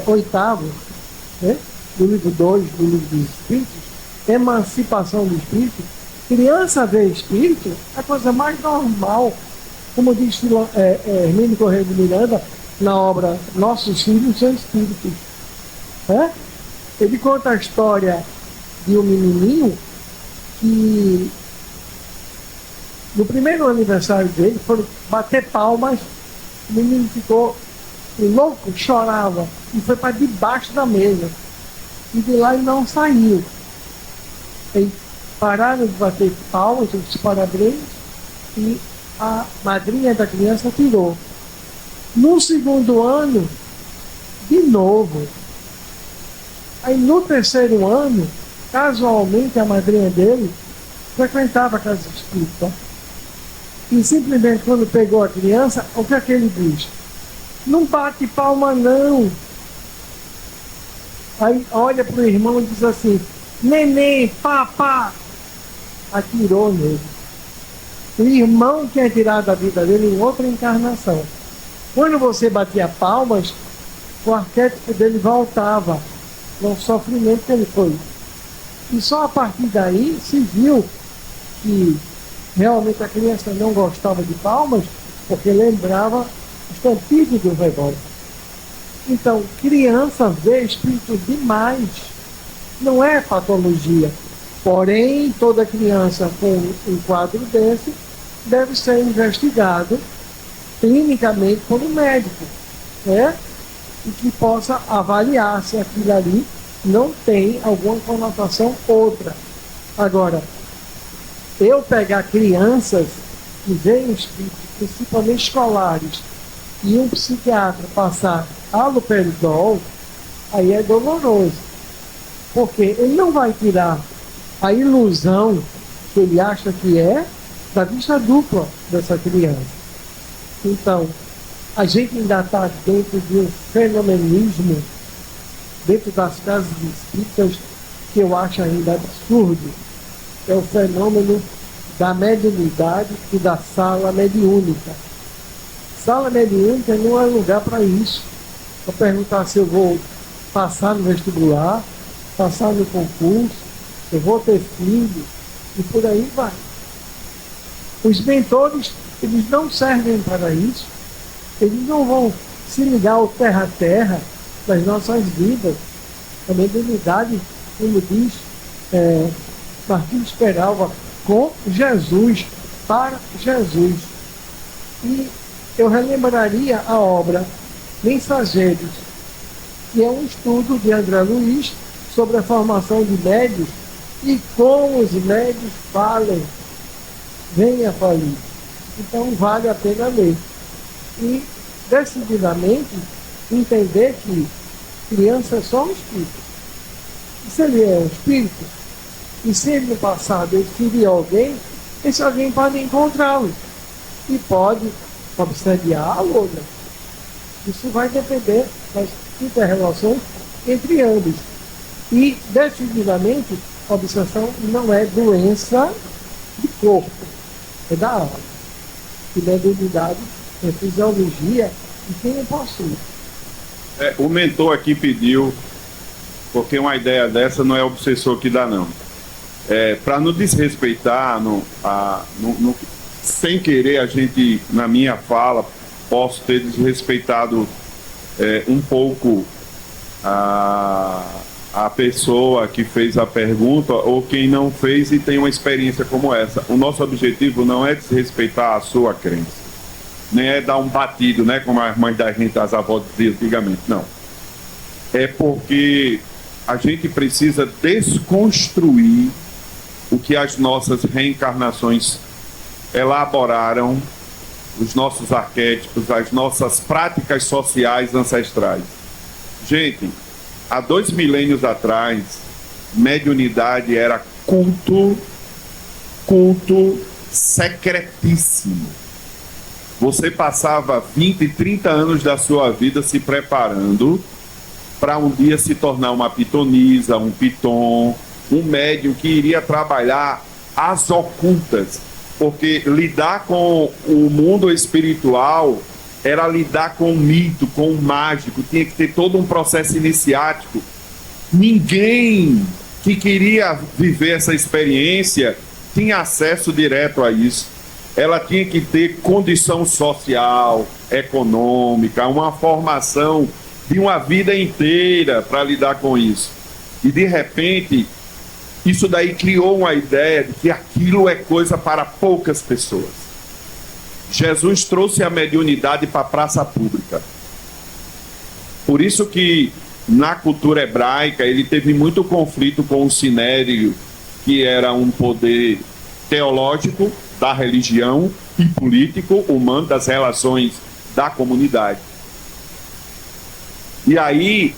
8º, né, do livro 2 do livro dos Espíritos, Emancipação do Espírito, criança vê espírito é a coisa mais normal. Como diz Hermínio Correia de Miranda, na obra Nossos Filhos São Espíritos. Ele conta a história de um menininho que, no primeiro aniversário dele, foram bater palmas, o menino ficou louco, chorava, e foi para debaixo da mesa. E de lá ele não saiu. Eles pararam de bater palmas, os parabéns, e a madrinha da criança tirou. No segundo ano, de novo. Aí no terceiro ano, casualmente a madrinha dele frequentava a casa espírita. E simplesmente quando pegou a criança, o que é que ele diz? Não bate palma não. Aí olha para o irmão e diz assim: neném, papá. Atirou nele. O irmão tinha tirado a vida dele em outra encarnação. Quando você batia palmas, o arquétipo dele voltava no sofrimento que ele foi. E só a partir daí se viu que realmente a criança não gostava de palmas, porque lembrava o estampido do revólver. Então, criança vê espírito demais. Não é patologia. Porém, toda criança com um quadro desse deve ser investigado clinicamente por um médico, né? E que possa avaliar se aquilo ali não tem alguma conotação outra. Agora, eu pegar crianças que veem espíritos, principalmente escolares, e um psiquiatra passar haloperidol, aí é doloroso. Porque ele não vai tirar a ilusão que ele acha que é da vista dupla dessa criança. Então, a gente ainda está dentro de um fenomenismo, dentro das casas espíritas, que eu acho ainda absurdo. É o fenômeno da mediunidade e da sala mediúnica. Sala mediúnica não é lugar para isso. Para perguntar se eu vou passar no vestibular, passar no concurso, eu vou ter filho, e por aí vai. Os mentores, eles não servem para isso. Eles não vão se ligar ao terra a terra das nossas vidas. A mediunidade, como diz Martins Peralva, com Jesus, para Jesus. E eu relembraria a obra Mensageiros, que é um estudo de André Luiz sobre a formação de médios e como os médios falem, venha falir. Então vale a pena ler. E decididamente entender que criança é só um espírito. E se ele é um espírito, e se ele no passado ele ferir alguém, esse alguém pode encontrá-lo e pode obsediá-lo ou não. Isso vai depender das inter-relações entre ambos. E decididamente a obsessão não é doença de corpo, é da alma. E mediunidade é fisiologia e quem o possui. O mentor aqui pediu, porque uma ideia dessa não é obsessor que dá, não. Para não desrespeitar, sem querer, a gente, na minha fala, posso ter desrespeitado um pouco a pessoa que fez a pergunta ou quem não fez e tem uma experiência como essa. O nosso objetivo não é desrespeitar a sua crença, nem é dar um batido, né, como as mães da gente, as avós diziam antigamente, não. É porque a gente precisa desconstruir o que as nossas reencarnações elaboraram, os nossos arquétipos, as nossas práticas sociais ancestrais. Gente, há 2 milênios atrás, mediunidade era culto secretíssimo. Você passava 20, 30 anos da sua vida se preparando para um dia se tornar uma pitonisa, um piton, um médium que iria trabalhar as ocultas, porque lidar com o mundo espiritual era lidar com o mito, com o mágico, tinha que ter todo um processo iniciático. Ninguém que queria viver essa experiência tinha acesso direto a isso. Ela tinha que ter condição social, econômica, uma formação de uma vida inteira para lidar com isso. E de repente, isso daí criou uma ideia de que aquilo é coisa para poucas pessoas. Jesus trouxe a mediunidade para a praça pública. Por isso que na cultura hebraica ele teve muito conflito com o sinédrio, que era um poder teológico da religião e político humano, das relações da comunidade. E aí,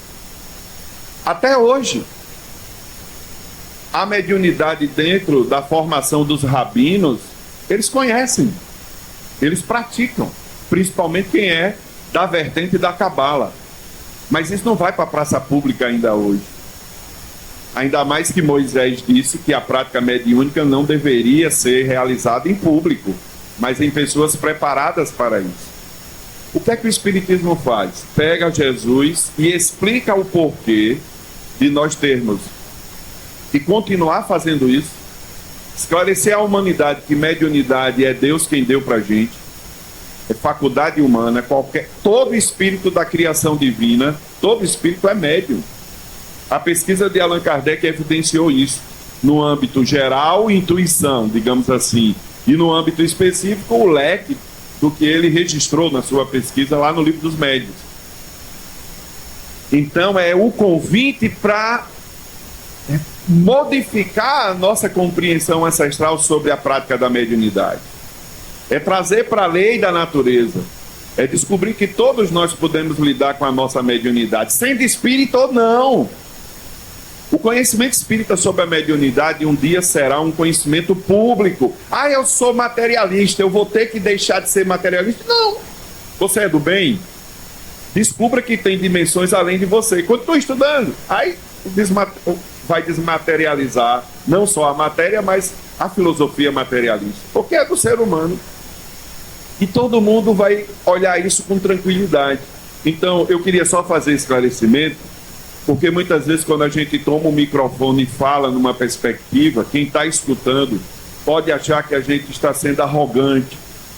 até hoje, a mediunidade dentro da formação dos rabinos, eles conhecem, eles praticam, principalmente quem é da vertente da cabala. Mas isso não vai para a praça pública ainda hoje. Ainda mais que Moisés disse que a prática mediúnica não deveria ser realizada em público, mas em pessoas preparadas para isso. O que é que o Espiritismo faz? Pega Jesus e explica o porquê de nós termos e continuar fazendo isso, esclarecer à humanidade que mediunidade é Deus quem deu para a gente, é faculdade humana, todo espírito da criação divina, todo espírito é médium. A pesquisa de Allan Kardec evidenciou isso, no âmbito geral, intuição, digamos assim, e no âmbito específico, o leque do que ele registrou na sua pesquisa lá no Livro dos Médiuns. Então é o convite para modificar a nossa compreensão ancestral sobre a prática da mediunidade. É trazer para a lei da natureza. É descobrir que todos nós podemos lidar com a nossa mediunidade, sendo espírito ou não. O conhecimento espírita sobre a mediunidade um dia será um conhecimento público. Ah, eu sou materialista, eu vou ter que deixar de ser materialista? Não. Você é do bem? Descubra que tem dimensões além de você. Continue estudando. Aí vai desmaterializar não só a matéria, mas a filosofia materialista. Porque é do ser humano. E todo mundo vai olhar isso com tranquilidade. Então, eu queria só fazer esclarecimento, porque muitas vezes quando a gente toma o microfone e fala numa perspectiva, quem está escutando pode achar que a gente está sendo arrogante,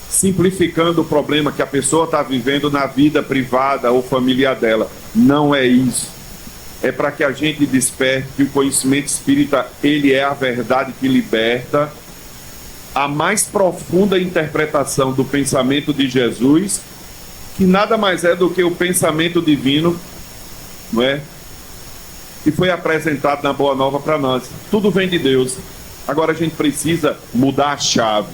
simplificando o problema que a pessoa está vivendo na vida privada ou familiar dela. Não é isso. É para que a gente desperte que o conhecimento espírita, ele é a verdade que liberta, a mais profunda interpretação do pensamento de Jesus, que nada mais é do que o pensamento divino, não é? Que foi apresentado na Boa Nova para nós. Tudo vem de Deus. Agora a gente precisa mudar a chave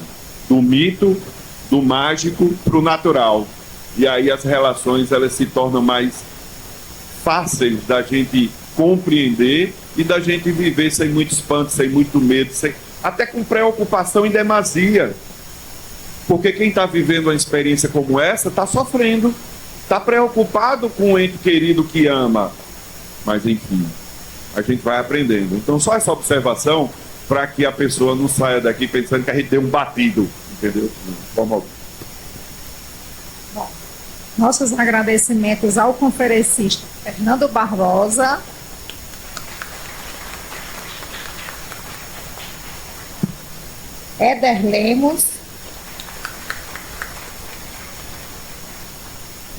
do mito, do mágico para o natural. E aí as relações elas se tornam mais fáceis da gente compreender e da gente viver sem muito espanto, sem muito medo, até com preocupação em demasia. Porque quem está vivendo uma experiência como essa está sofrendo, está preocupado com o ente querido que ama. Mas enfim, a gente vai aprendendo. Então só essa observação para que a pessoa não saia daqui pensando que a gente deu um batido, entendeu? Bom, nossos agradecimentos ao conferencista Fernando Barbosa, Éder Lemos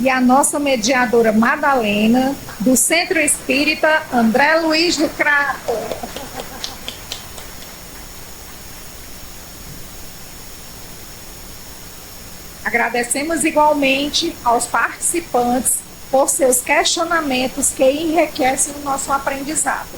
e a nossa mediadora Madalena, do Centro Espírita André Luiz do Crato. Agradecemos igualmente aos participantes por seus questionamentos que enriquecem o nosso aprendizado.